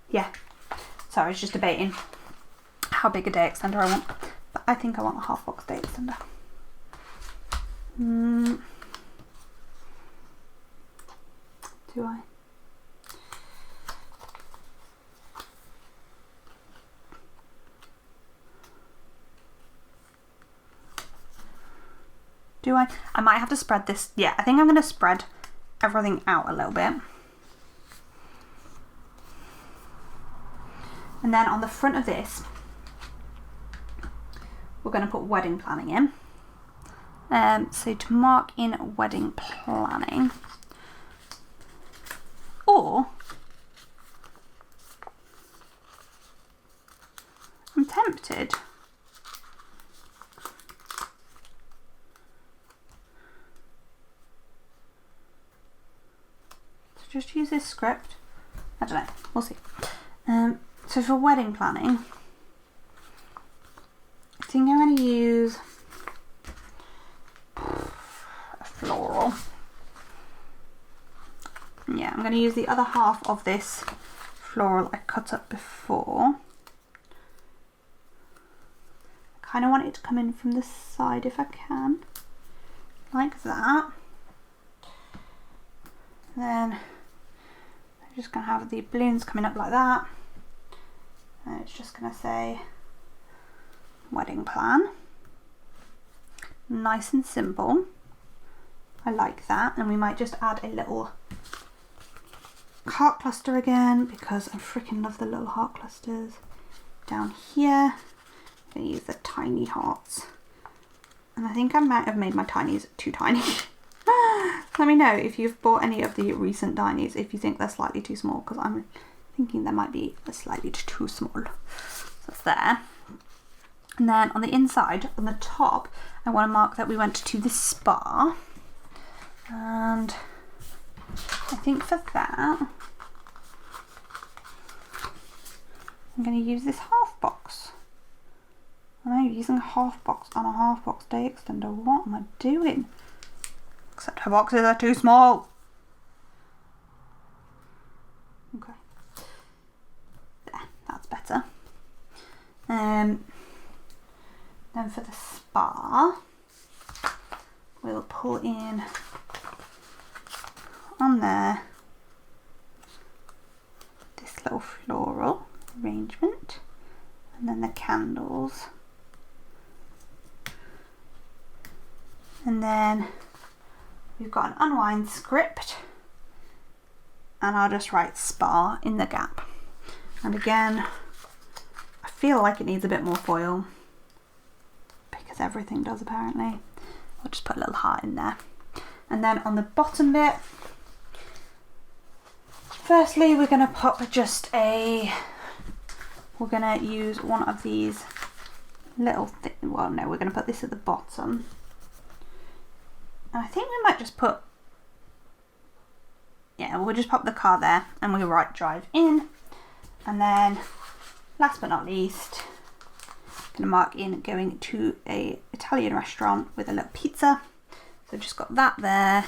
Yeah, sorry, I was just debating how big a day extender I want. But I think I want a half box day extender. Do I? Do I? I might have to spread this. Yeah, I think I'm going to spread everything out a little bit. And then on the front of this, we're going to put wedding planning in. So to mark in wedding planning, or I'm tempted to just use this script. I don't know, we'll see. So for wedding planning, I think I'm going to use a floral. Yeah, I'm going to use the other half of this floral I cut up before. I kind of want it to come in from the side if I can, like that. Then I'm just going to have the balloons coming up like that. And it's just going to say wedding plan. Nice and simple. I like that. And we might just add a little heart cluster again, because I freaking love the little heart clusters. Down here, I'm going to use the tiny hearts. And I think I might have made my tinies too tiny. Let me know if you've bought any of the recent Tinies, if you think they're slightly too small, because I'm thinking they might be slightly too small. So that's there. And then on the inside, on the top, I want to mark that we went to the spa. And I think for that, I'm going to use this half box. I know, using a half box on a half box day extender. What am I doing? Except her boxes are too small. Okay. There, that's better. Then for the spa, we'll pull in on there this little floral arrangement, and then the candles, and then we've got an unwind script, and I'll just write spa in the gap. And again, I feel like it needs a bit more foil, because everything does apparently. I'll just put a little heart in there. And then on the bottom bit, firstly we're going to put just we're going to use one of these little well no, we're going to put this at the bottom. And I think we might just put, yeah, we'll just pop the car there and we'll write drive in. And then last but not least, I'm going to mark in going to a Italian restaurant with a little pizza. So just got that there.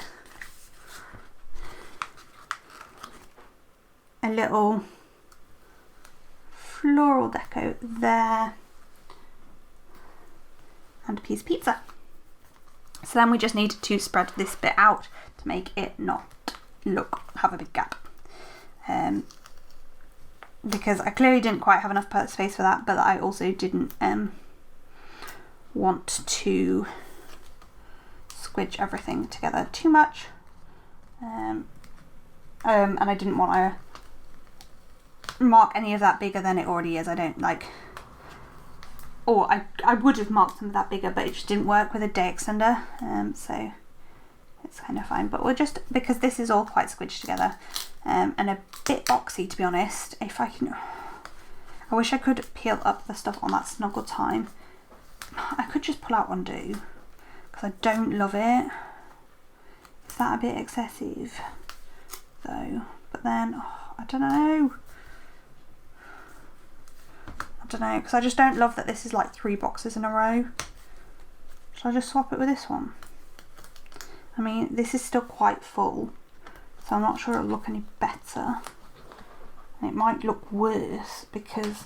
A little floral deco there. And a piece of pizza. So then we just need to spread this bit out to make it not have a big gap. Because I clearly didn't quite have enough space for that, but I also didn't want to squidge everything together too much. And I didn't want to mark any of that bigger than it already is. I don't like, or I would have marked some of that bigger, but it just didn't work with a day extender. So it's kind of fine, but we're just, because this is all quite squidged together and a bit boxy, to be honest. If I can, I wish I could peel up the stuff on that Snuggle Time. I could just pull out undo, because I don't love it. Is that a bit excessive though? But then, I don't know, because I just don't love that this is like 3 boxes in a row. Should I just swap it with this one? I mean, this is still quite full, so I'm not sure it'll look any better. And it might look worse, because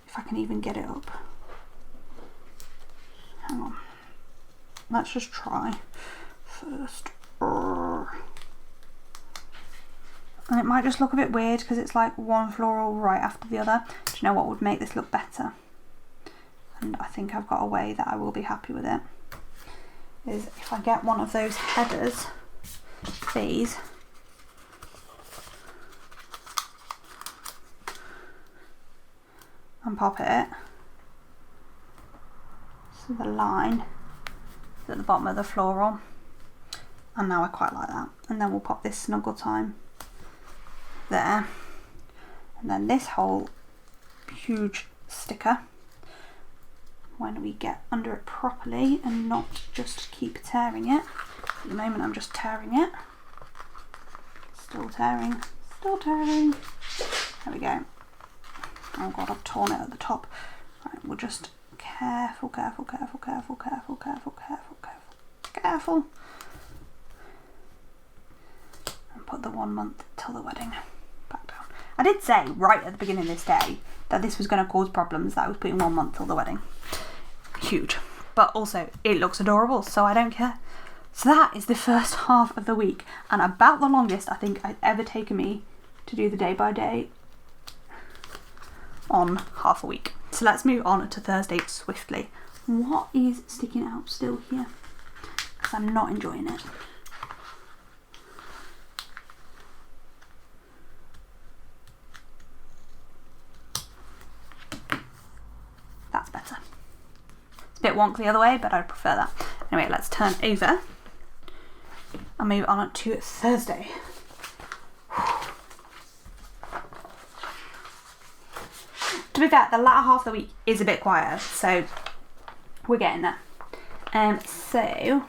if I can even get it up. Hang on. Let's just try first. And it might just look a bit weird because it's like one floral right after the other. Do you know what would make this look better? And I think I've got a way that I will be happy with it. Is if I get one of those headers, these, and pop it so the line is at the bottom of the floral. And now I quite like that. And then we'll pop this Snuggle Time there. And then this whole huge sticker, when we get under it properly and not just keep tearing it. At the moment I'm just tearing it. Still tearing, still tearing. There we go. Oh god, I've torn it at the top. Right, we'll just careful, careful, careful, careful, careful, careful, careful, careful, careful. And put the 1 month till the wedding back down. I did say right at the beginning of this day that this was going to cause problems, that I was putting 1 month till the wedding. Huge. But also, it looks adorable, so I don't care. So that is the first half of the week, and about the longest I think it's ever taken me to do the day by day on half a week. So let's move on to Thursday swiftly. What is sticking out still here? Because I'm not enjoying it. That's better. It's a bit wonky the other way, but I prefer that. Anyway, let's turn over and move on to Thursday. To be fair, the latter half of the week is a bit quieter, so we're getting there. So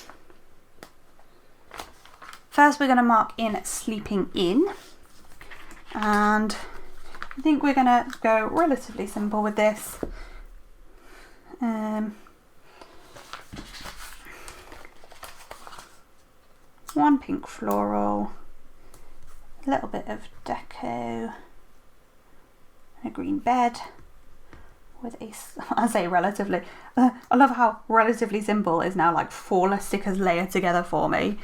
first we're going to mark in sleeping in, and I think we're going to go relatively simple with this. One pink floral, a little bit of deco, a green bed with a, I say relatively, I love how relatively simple is now like 4 less stickers layered together for me.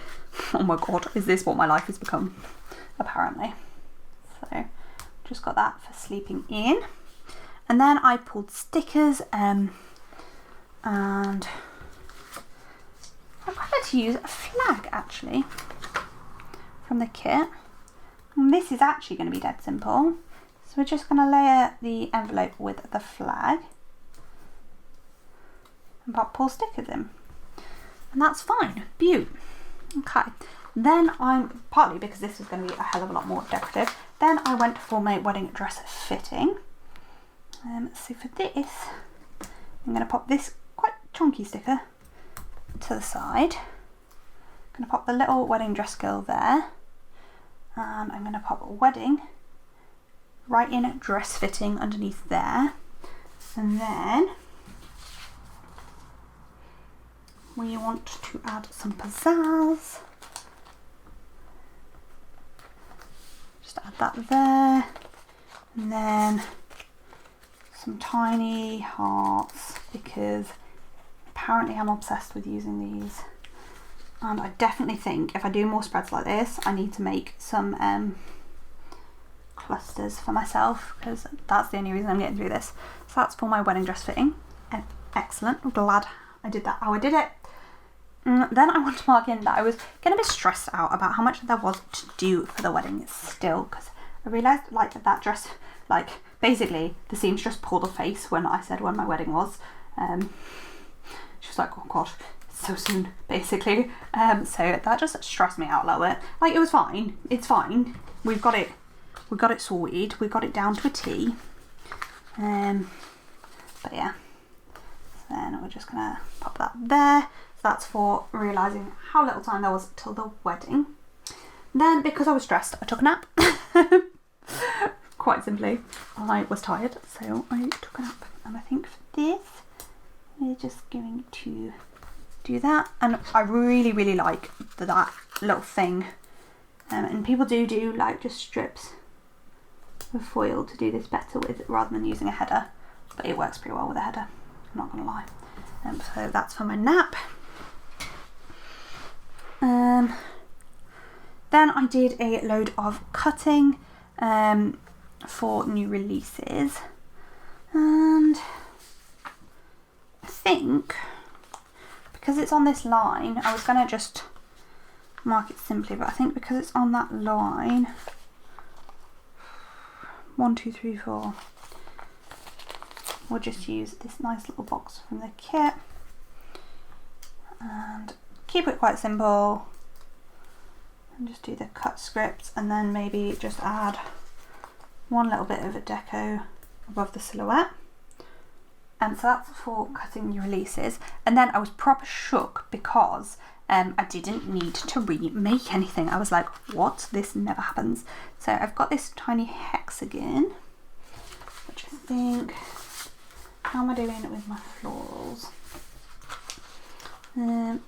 Oh my god, is this what my life has become? Apparently. So just got that for sleeping in. And then I pulled stickers and I prefer to use a flag actually from the kit. And this is actually going to be dead simple. So we're just going to layer the envelope with the flag and pull stickers in. And that's fine. Beaut. Okay. Then I'm, partly because this was going to be a hell of a lot more decorative, then I went for my wedding dress fitting. So for this, I'm going to pop this quite chunky sticker to the side. I'm going to pop the little wedding dress girl there. And I'm going to pop wedding right in dress fitting underneath there. And then we want to add some pizzazz. Just add that there. And then some tiny hearts, because apparently I'm obsessed with using these. And I definitely think if I do more spreads like this, I need to make some clusters for myself, because that's the only reason I'm getting through this. So that's for my wedding dress fitting. Excellent. I'm glad I did that how I did it. Then I want to mark in that I was getting a bit stressed out about how much there was to do for the wedding still, because I realised like that dress, like basically the seamstress pulled a face when I said when my wedding was. She was like, oh god, it's so soon, basically. So that just stressed me out a little bit. Like, it was fine, it's fine. We've got it sorted, we got it down to a T. But yeah, so then we're just gonna pop that there. So that's for realising how little time there was till the wedding. Then, because I was stressed, I took a nap. Quite simply, I was tired, so I took a nap. And I think for this, we're just going to do that. And I really, really like that little thing. And people do like just strips of foil to do this better with, rather than using a header. But it works pretty well with a header, I'm not going to lie. So that's for my nap. Then I did a load of cutting for new releases, and I think because it's on this line, I was going to just mark it simply, but I think because it's on that line, 1, 2, 3, 4, we'll just use this nice little box from the kit and keep it quite simple and just do the cut scripts, and then maybe just add one little bit of a deco above the silhouette. And so that's for cutting your releases. And then I was proper shook because I didn't need to remake anything. I was like, what? This never happens. So I've got this tiny hexagon, which I think, how am I doing with my florals? I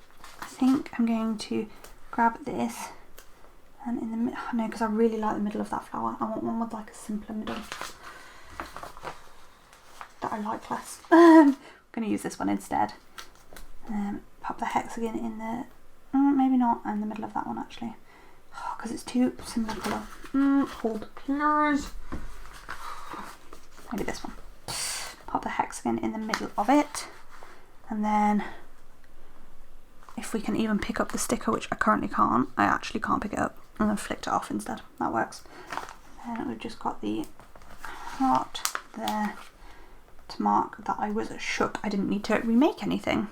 think I'm going to grab this and in the middle, no, because I really like the middle of that flower. I want one with like a simpler middle that I like less. I'm going to use this one instead. Pop the hexagon in the, maybe not in the middle of that one actually, because it's too similar colour. Hold please. Maybe this one. Pop the hexagon in the middle of it, and then if we can even pick up the sticker, which I currently can't, I actually can't pick it up, and then flicked it off instead. That works. Then we've just got the heart there to mark that I was shook I didn't need to remake anything.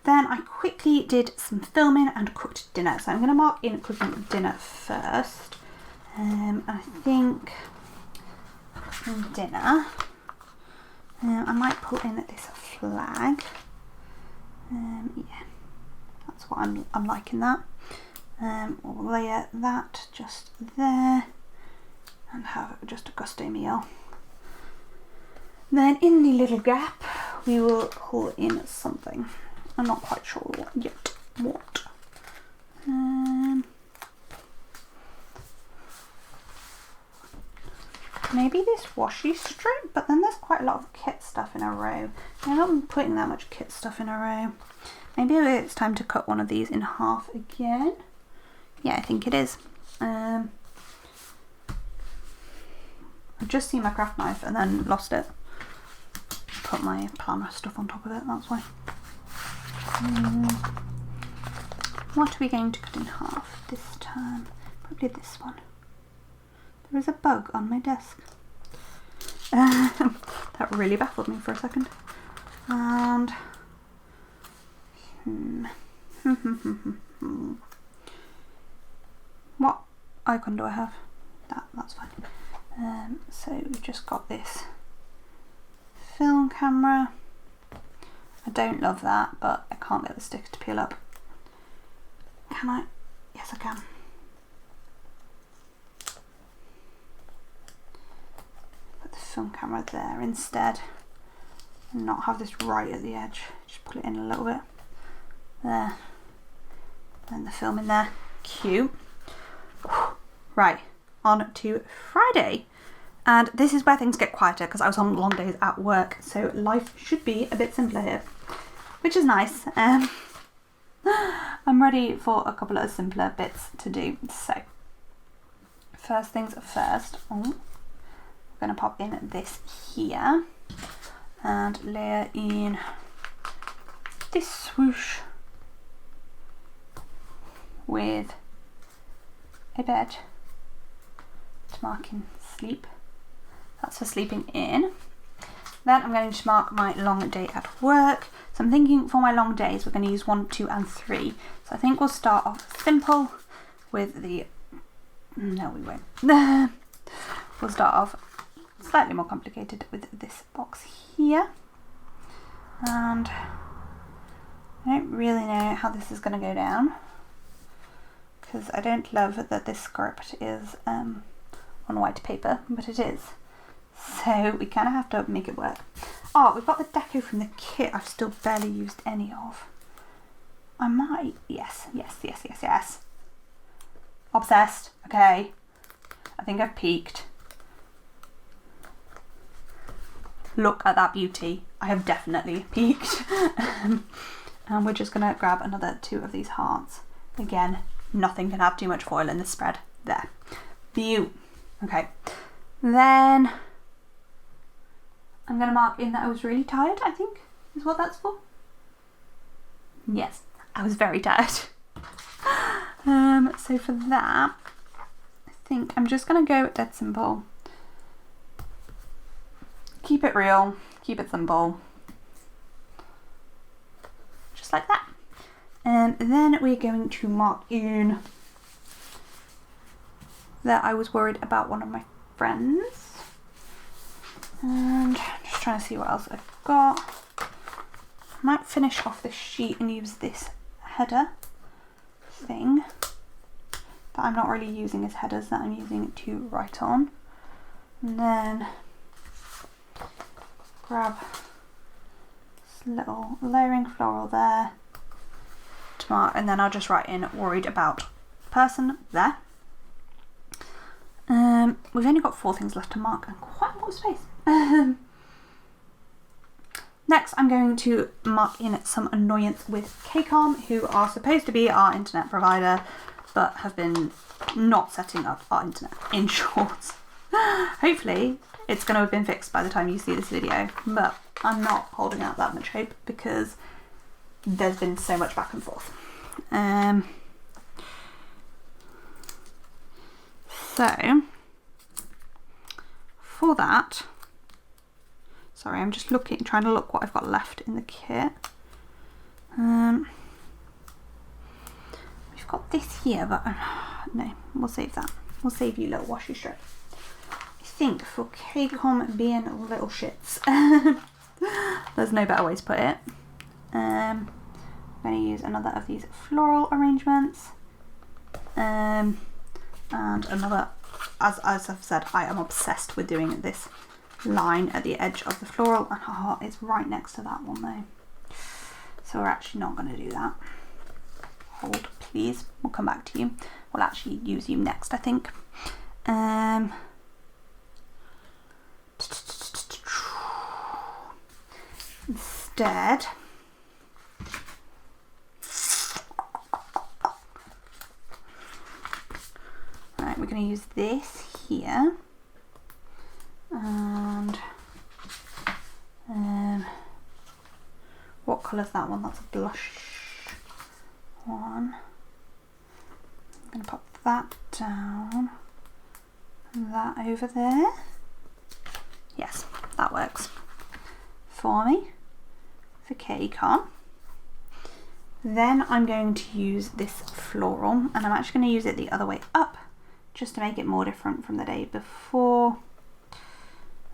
Then I quickly did some filming and cooked dinner. So I'm going to mark in cooking dinner first. I think in dinner, I might put in this flag. Yeah, that's what I'm liking that. We'll layer that just there and have just a gusto meal. Then in the little gap we will pull in something. I'm not quite sure what yet. What? Maybe this washi strip, but then there's quite a lot of kit stuff in a row. I'm not putting that much kit stuff in a row. Maybe it's time to cut one of these in half again. Yeah, I think it is. I've just seen my craft knife and then lost it. Put my planner stuff on top of it, that's why. What are we going to cut in half this time? Probably this one. There is a bug on my desk. That really baffled me for a second. And what icon do I have? That's fine. So we've just got this film camera. I don't love that, but I can't get the sticker to peel up. Can I? Yes, I can. Put the film camera there instead and not have this right at the edge. Just pull it in a little bit. There. Then the film in there. Cute. Right, on to Friday. And this is where things get quieter because I was on long days at work, so life should be a bit simpler here, which is nice. I'm ready for a couple of simpler bits to do. So, first things first, we're going to pop in this here and layer in this swoosh with a bed to mark in sleep. That's for sleeping in. Then I'm going to mark my long day at work. So I'm thinking for my long days we're going to use 1, 2 and 3. So I think we'll start off simple with the, no we won't. We'll start off slightly more complicated with this box here. And I don't really know how this is going to go down, because I don't love that this script is on white paper, but it is. So we kind of have to make it work. Oh, we've got the deco from the kit I've still barely used any of. I might, yes. Obsessed, okay. I think I've peaked. Look at that beauty. I have definitely peaked. And we're just gonna grab another 2 of these hearts. Again, nothing can have too much foil in this spread. There. View. Okay. Then I'm going to mark in that I was really tired, I think, is what that's for. Yes, I was very tired. So for that, I think I'm just going to go dead simple. keep it real, keep it simple. Just like that. And then we're going to mark in that I was worried about one of my friends. And just trying to see what else I've got. Might finish off this sheet and use this header thing that I'm not really using as headers, that I'm using it to write on. And then grab this little layering floral there to mark, and then I'll just write in worried about person there. We've only got 4 things left to mark and quite a lot of space. Next, I'm going to mark in some annoyance with KCOM, who are supposed to be our internet provider, but have been not setting up our internet, in short. Hopefully, it's going to have been fixed by the time you see this video, but I'm not holding out that much hope because there's been so much back and forth. So, for that, sorry, I'm just trying to look what I've got left in the kit. We've got this here, but no, we'll save that. We'll save you little washy strip. I think for KCOM being little shits, there's no better way to put it. I'm going to use another of these floral arrangements. And another, as I've said, I am obsessed with doing this line at the edge of the floral, and her heart is right next to that one though. So we're actually not going to do that. Hold, please. We'll come back to you. We'll actually use you next, I think. Instead, right, we're going to use this here, and what colour's that one? That's a blush one. I'm going to pop that down, and that over there. Yes, that works for me for KCOM. Then I'm going to use this floral, and I'm actually going to use it the other way up just to make it more different from the day before,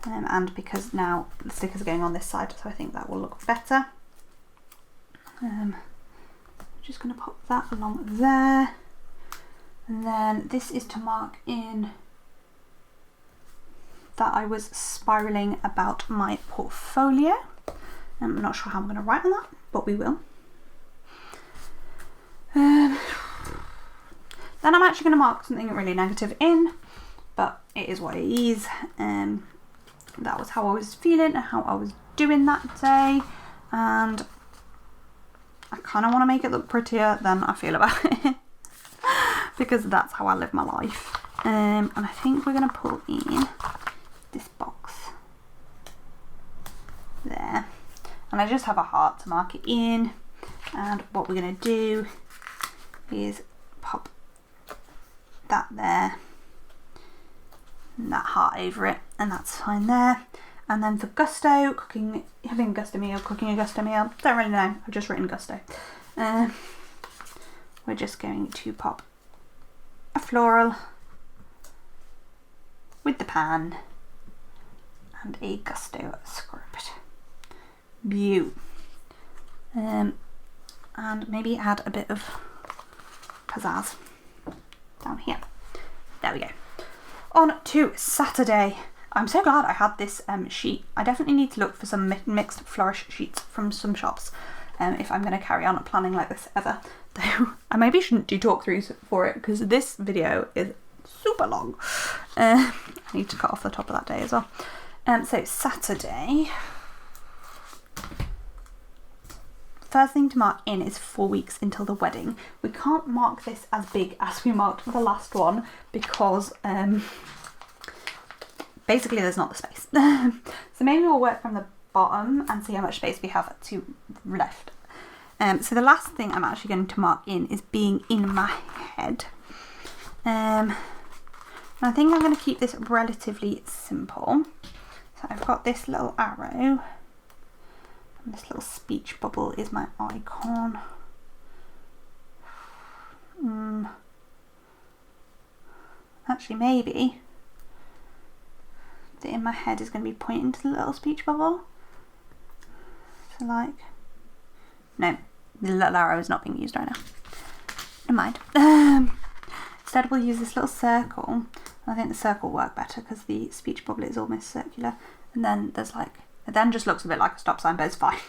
and because now the stickers are going on this side, so I think that will look better. Just going to pop that along there, and then this is to mark in that I was spiraling about my portfolio. I'm not sure how I'm going to write on that, but we will. Then I'm actually going to mark something really negative in, but it is what it is. That was how I was feeling and how I was doing that day, and I kind of want to make it look prettier than I feel about it because that's how I live my life. And I think we're going to pull in this box there, and I just have a heart to mark it in, and what we're going to do is pop that there and that heart over it, and that's fine there. And then for gusto, having a gusto meal, cooking a gusto meal, don't really know, I've just written gusto. We're just going to pop a floral with the pan and a gusto script. Beaut. And maybe add a bit of pizzazz down here. There we go. On to Saturday. I'm so glad I had this sheet. I definitely need to look for some mixed flourish sheets from some shops if I'm going to carry on planning like this ever. Though I maybe shouldn't do talk throughs for it because this video is super long. I need to cut off the top of that day as well. So Saturday, first thing to mark in is 4 weeks until the wedding. We can't mark this as big as we marked the last one because basically there's not the space. So maybe we'll work from the bottom and see how much space we have to left. So the last thing I'm actually going to mark in is being in my head. And I think I'm going to keep this relatively simple. So So I've got this little arrow, and this little speech bubble is my icon. Actually, maybe the in my head is going to be pointing to the little speech bubble. So like, no, the little arrow is not being used right now. Never mind. Instead we'll use this little circle. I think the circle will work better because the speech bubble is almost circular. And then there's like, it then just looks a bit like a stop sign, but it's fine.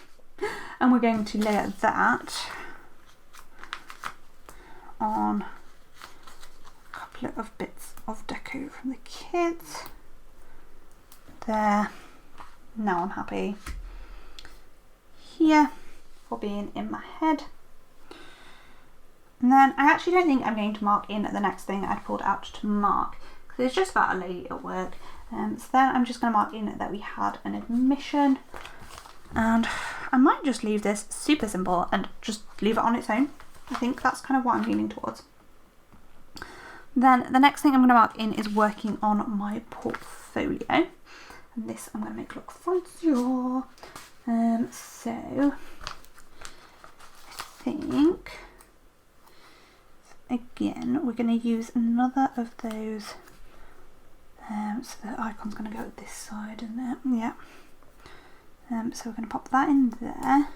And we're going to layer that on a couple of bits of deco from the kids. There. Now I'm happy. Here for being in my head. And then I actually don't think I'm going to mark in the next thing I'd pulled out to mark, because it's just about a lady at work. So then I'm just going to mark in that we had an admission, and I might just leave this super simple and just leave it on its own. I think that's kind of what I'm leaning towards. Then the next thing I'm going to mark in is working on my portfolio, and this I'm going to make look fancier. So I think again we're going to use another of those, so the icon's going to go this side, isn't it? Yeah. So we're going to pop that in there.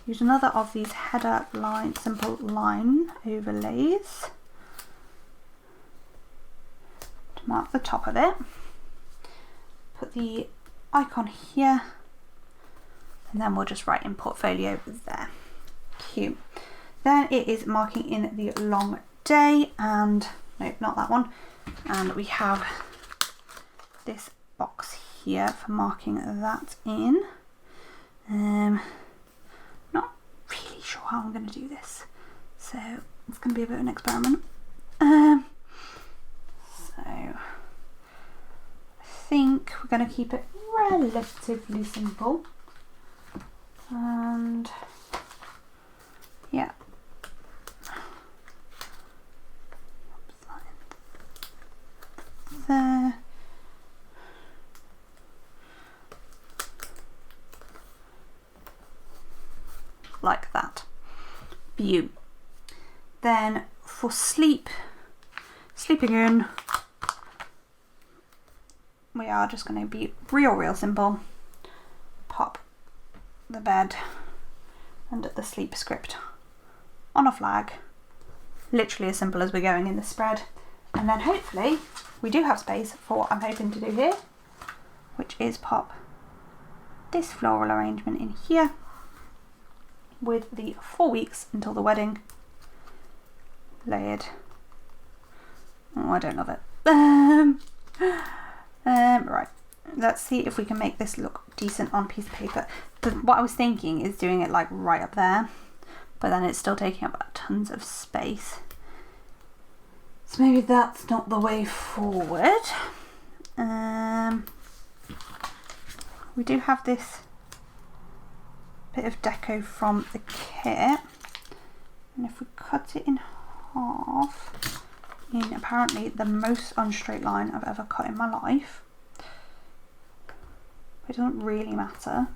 Use another of these header line, simple line overlays to mark the top of it. Put the icon here, and then we'll just write in portfolio there. Cute. Then it is marking in the long day, and nope, not that one. And we have this box here for marking that in. Not really sure how I'm going to do this, so it's going to be a bit of an experiment. So I think we're going to keep it relatively simple, and yeah. There. Like that. Beaut. Then for sleeping in, we are just going to be real simple. Pop the bed and the sleep script on a flag. Literally as simple as we're going in the spread. And then hopefully we do have space for what I'm hoping to do here, which is pop this floral arrangement in here with the 4 weeks until the wedding layered. Oh, I don't love it. Right, let's see if we can make this look decent on piece of paper. What I was thinking is doing it like right up there, but then it's still taking up tons of space. So maybe that's not the way forward. We do have this bit of deco from the kit, and if we cut it in half in apparently the most unstraight line I've ever cut in my life, it doesn't really matter.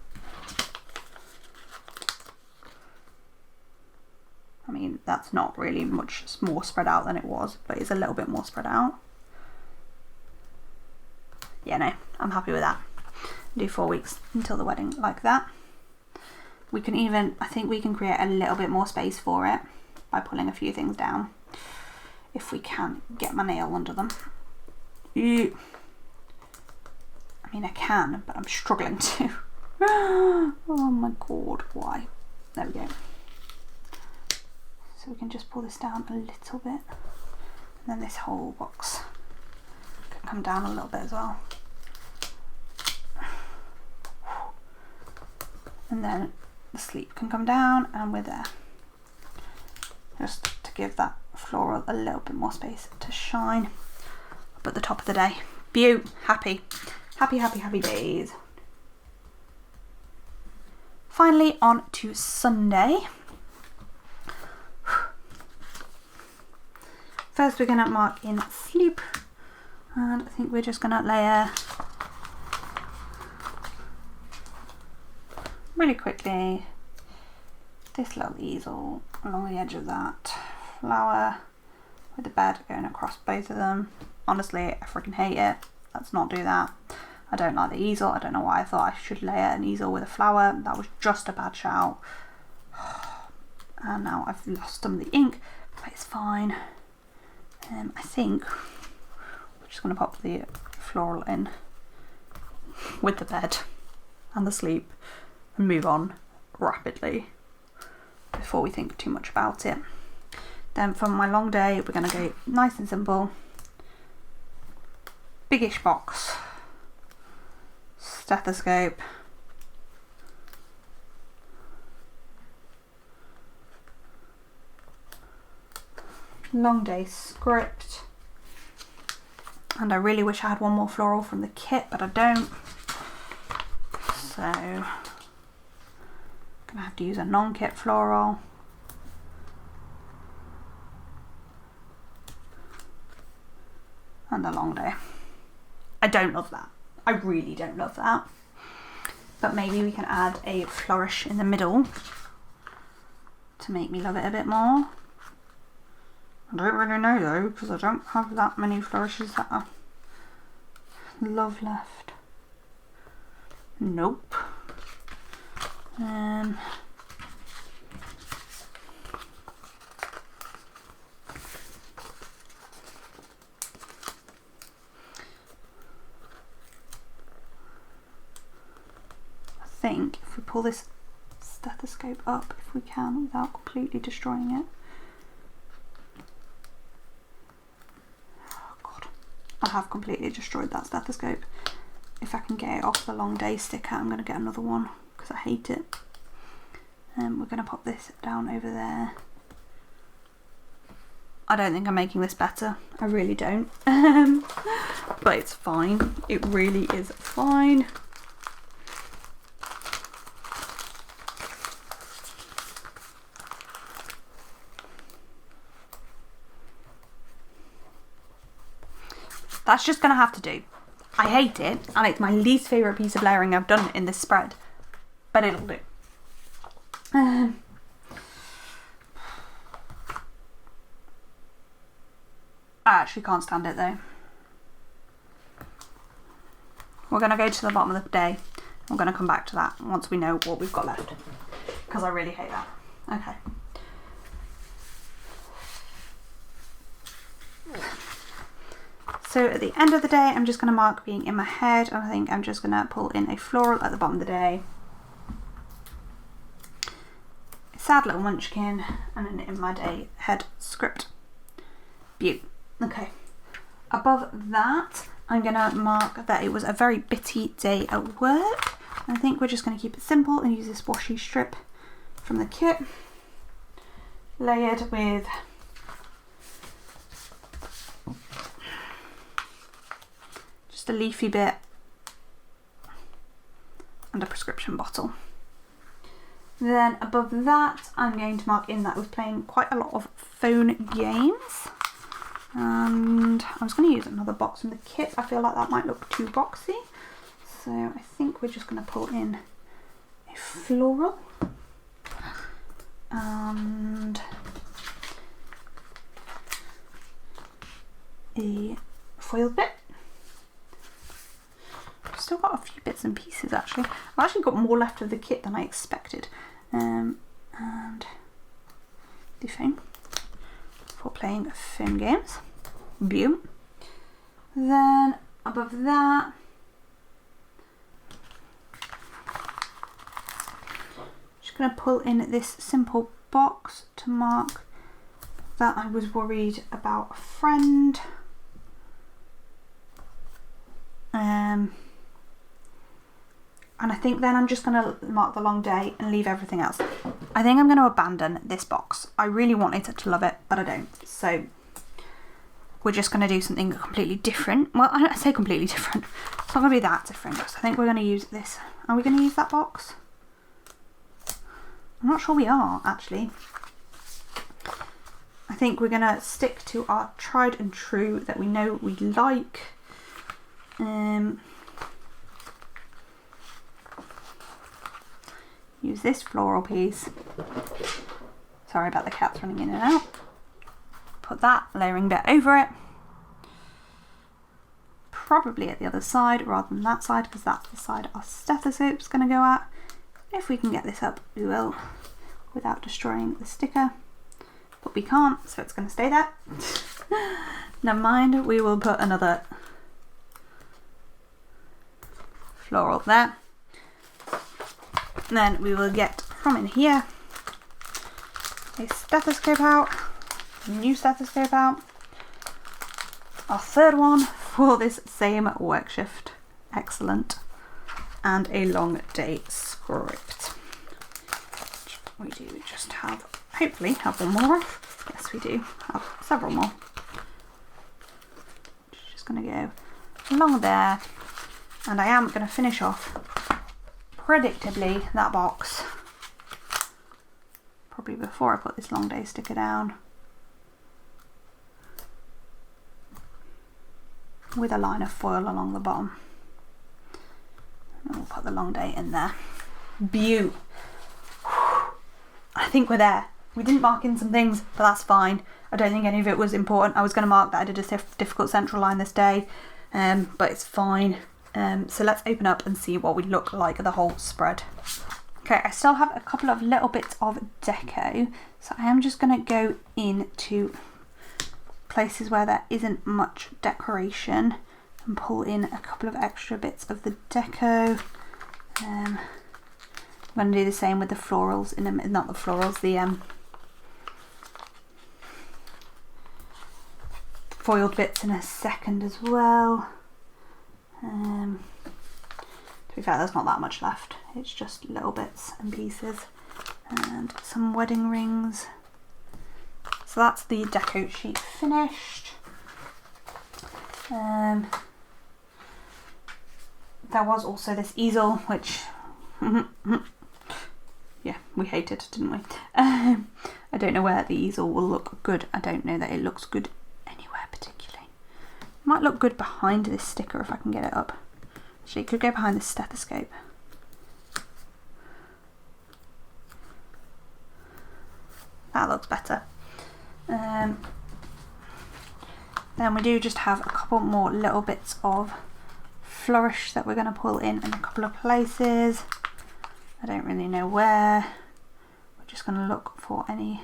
I mean, that's not really much more spread out than it was, but it's a little bit more spread out. Yeah, no, I'm happy with that. Do 4 weeks until the wedding like that. We can even, I think we can create a little bit more space for it by pulling a few things down, if we can get my nail under them. Ew. I mean, I can, but I'm struggling to. Oh my god, why? There we go. So we can just pull this down a little bit, and then this whole box can come down a little bit as well. And then the sleeve can come down, and we're there. Just to give that floral a little bit more space to shine up at the top of the day. Beaut. Happy. Happy, happy, happy days. Finally, on to Sunday. First we're going to mark in sleep, and I think we're just going to layer really quickly, this little easel along the edge of that flower with the bed going across both of them. Honestly, I freaking hate it. Let's not do that. I don't like the easel. I don't know why I thought I should layer an easel with a flower. That was just a bad shout. And now I've lost some of the ink, but it's fine. I think we're just going to pop the floral in with the bed and the sleep and move on rapidly before we think too much about it. Then for my long day, we're going to go nice and simple. Biggish box, stethoscope, long day script, and I really wish I had one more floral from the kit, but I don't, so I'm gonna have to use a non-kit floral. And a long day. I don't love that. I really don't love that. But maybe we can add a flourish in the middle to make me love it a bit more. I don't really know though, because I don't have that many flourishes that I love left. Nope. I think if we pull this stethoscope up, if we can, without completely destroying it. Oh God, I have completely destroyed that stethoscope. If I can get it off the long day sticker, I'm going to get another one because I hate it. We're going to pop this down over there. I don't think I'm making this better. I really don't. But it's fine. It really is fine. That's just going to have to do. I hate it, and it's my least favourite piece of layering I've done in this spread. But it'll do. I actually can't stand it though. We're going to go to the bottom of the day. We're going to come back to that once we know what we've got left. Because I really hate that. Okay. So at the end of the day, I'm just going to mark being in my head, and I think I'm just going to pull in a floral at the bottom of the day. A sad little munchkin, and an in my day head script. Beaut. Okay. Above that, I'm going to mark that it was a very bitty day at work. I think we're just going to keep it simple and use this washi strip from the kit, layered with a leafy bit and a prescription bottle. Then above that, I'm going to mark in that I was playing quite a lot of phone games, and I was going to use another box from the kit. I feel like that might look too boxy, so I think we're just going to pull in a floral and a foiled bit. Still got a few bits and pieces actually. I've actually got more left of the kit than I expected. And the phone for playing phone games. Beaut. Then above that, just going to pull in this simple box to mark that I was worried about a friend. And I think then I'm just going to mark the long day and leave everything else. I think I'm going to abandon this box. I really wanted to love it, but I don't. So we're just going to do something completely different. Well, I say completely different. It's not going to be that different. So I think we're going to use this. Are we going to use that box? I'm not sure we are, actually. I think we're going to stick to our tried and true that we know we like. use this floral piece. Sorry about the cats running in and out. Put that layering bit over it. Probably at the other side rather than that side, because that's the side our stethoscope's going to go at. If we can get this up, we will, without destroying the sticker. But we can't, so it's going to stay there. Never mind, we will put another floral there. And then we will get from in here a stethoscope out, a new stethoscope out, our third one for this same work shift. Excellent. And a long day script. We do just have, hopefully, have one more. Yes, we do have several more. Just going to go along there. And I am going to finish off, predictably, that box. Probably before I put this long day sticker down. With a line of foil along the bottom. And we'll put the long day in there. Beaut. I think we're there. We didn't mark in some things, but that's fine. I don't think any of it was important. I was going to mark that I did a difficult central line this day, but it's fine. So let's open up and see what we look like the whole spread. Okay, I still have a couple of little bits of deco, so I am just going to go into places where there isn't much decoration and pull in a couple of extra bits of the deco. I'm going to do the same with the florals, not the florals, the foiled bits in a second as well. To be fair, there's not that much left, it's just little bits and pieces and some wedding rings. So that's the deco sheet finished. There was also this easel, which yeah, we hated, didn't we? I don't know where the easel will look good. I don't know that it looks good anywhere particularly. It might look good behind this sticker if I can get it up. Actually, it could go behind the stethoscope. That looks better. Then we do just have a couple more little bits of flourish that we're going to pull in a couple of places. I don't really know where. We're just going to look for any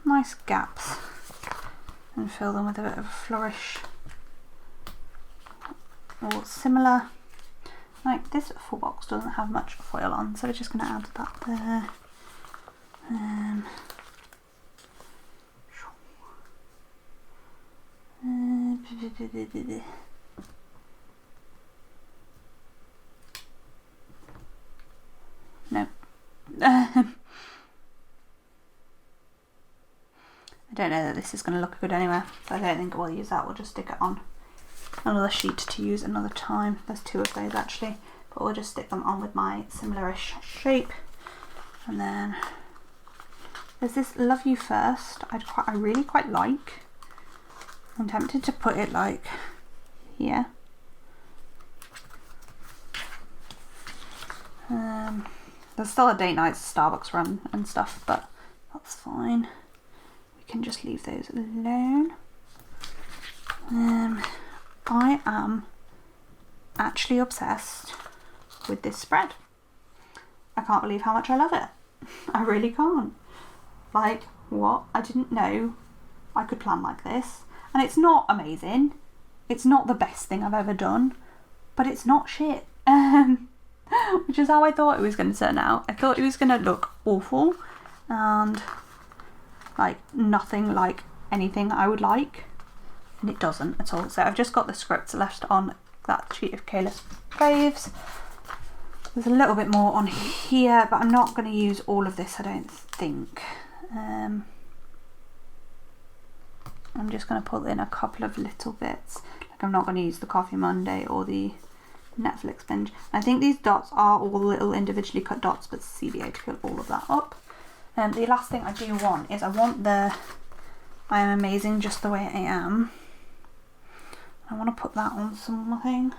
nice gaps and fill them with a bit of a flourish or similar. Like this full box doesn't have much foil on, so we're just going to add that there. No. I don't know that this is going to look good anywhere, so I don't think we'll use that. We'll just stick it on another sheet to use another time. There's two of those actually, but we'll just stick them on with my similar-ish shape. And then there's this Love You First. I really quite like. I'm tempted to put it like here. There's still a date night Starbucks run and stuff, but that's fine. We can just leave those alone. I am actually obsessed with this spread. I can't believe how much I love it. I really can't. Like, what? I didn't know I could plan like this. And it's not amazing. It's not the best thing I've ever done, but it's not shit. Which is how I thought it was going to turn out. I thought it was going to look awful and like nothing like anything I would like, and it doesn't at all. So I've just got the scripts left on that sheet of Kayla's faves. There's a little bit more on here, but I'm not going to use all of this, I don't think. I'm just going to pull in a couple of little bits. Like I'm not going to use the Coffee Monday or the Netflix binge. I think these dots are all little individually cut dots, but CBA to fill all of that up. The last thing I do want is I want the I Am Amazing Just the Way I Am. I want to put that on something.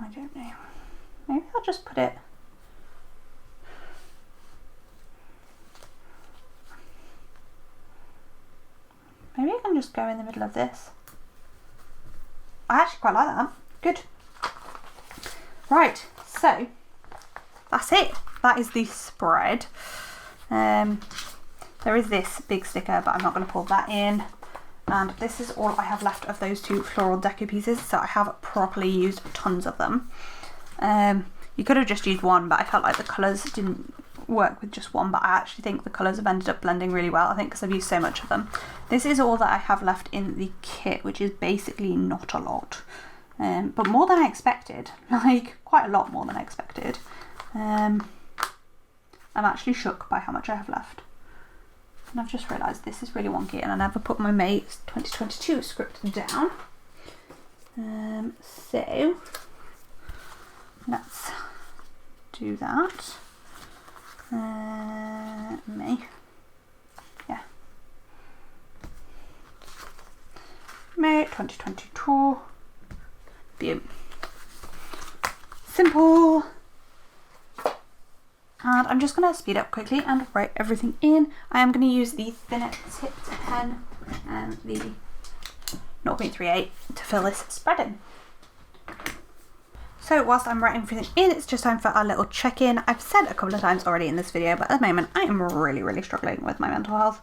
Like don't know. Maybe I'll just put it... Maybe I can just go in the middle of this. I actually quite like that. Good. Right, so that's it. That is the spread. There is this big sticker, but I'm not going to pull that in. And this is all I have left of those 2 floral deco pieces, so I have properly used tons of them. You could have just used one, but I felt like the colours didn't work with just one, but I actually think the colours have ended up blending really well, I think, because I've used so much of them. This is all that I have left in the kit, which is basically not a lot, but more than I expected, like quite a lot more than I expected. I'm actually shook by how much I have left. And I've just realised this is really wonky and I never put my May 2022 script down. So let's do that. May. Yeah. May 2022. Boom. Simple. And I'm just going to speed up quickly and write everything in. I am going to use the thinner tipped pen and the 0.38 to fill this spread in. So whilst I'm writing everything in, it's just time for our little check-in. I've said a couple of times already in this video, but at the moment I am really struggling with my mental health.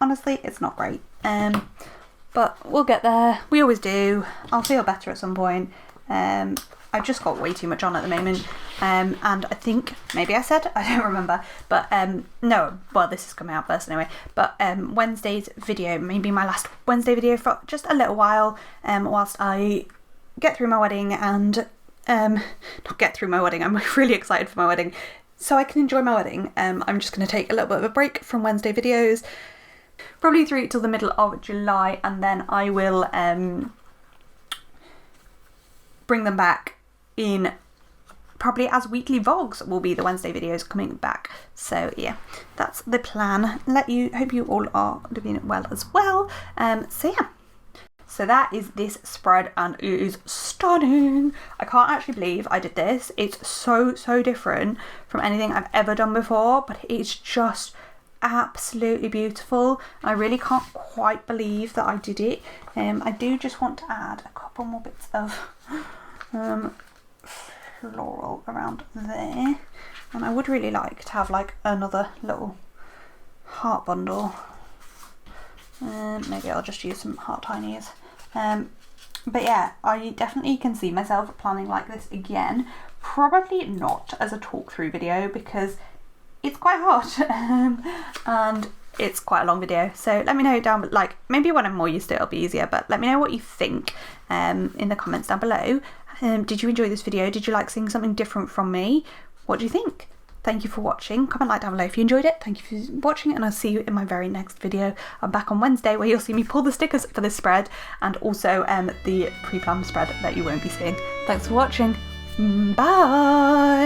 Honestly, it's not great. But we'll get there. We always do. I'll feel better at some point. I've just got way too much on at the moment, and I think maybe I said, I don't remember, but no, well, this is coming out first anyway, but Wednesday's video, maybe my last Wednesday video for just a little while, whilst I get through my wedding and not get through my wedding, I'm really excited for my wedding, so I can enjoy my wedding. I'm just going to take a little bit of a break from Wednesday videos, probably through till the middle of July, and then I will bring them back in probably as weekly vlogs will be the Wednesday videos coming back. So yeah, that's the plan. Hope you all are doing well as well. So yeah, so that is this spread and it is stunning. I can't actually believe I did this. It's so different from anything I've ever done before, but it's just absolutely beautiful. I really can't quite believe that I did it. I do just want to add a couple more bits of floral around there, and I would really like to have like another little heart bundle. Maybe I'll just use some heart tinies. But yeah, I definitely can see myself planning like this again. Probably not as a talk through video because it's quite hard and it's quite a long video, so let me know down, like maybe when I'm more used to it it'll be easier, but let me know what you think in the comments down below. Did you enjoy this video? Did you like seeing something different from me? What do you think? Thank you for watching. Comment like down below if you enjoyed it. Thank you for watching, and I'll see you in my very next video. I'm back on Wednesday where you'll see me pull the stickers for this spread and also the pre-planned spread that you won't be seeing. Thanks for watching. Bye!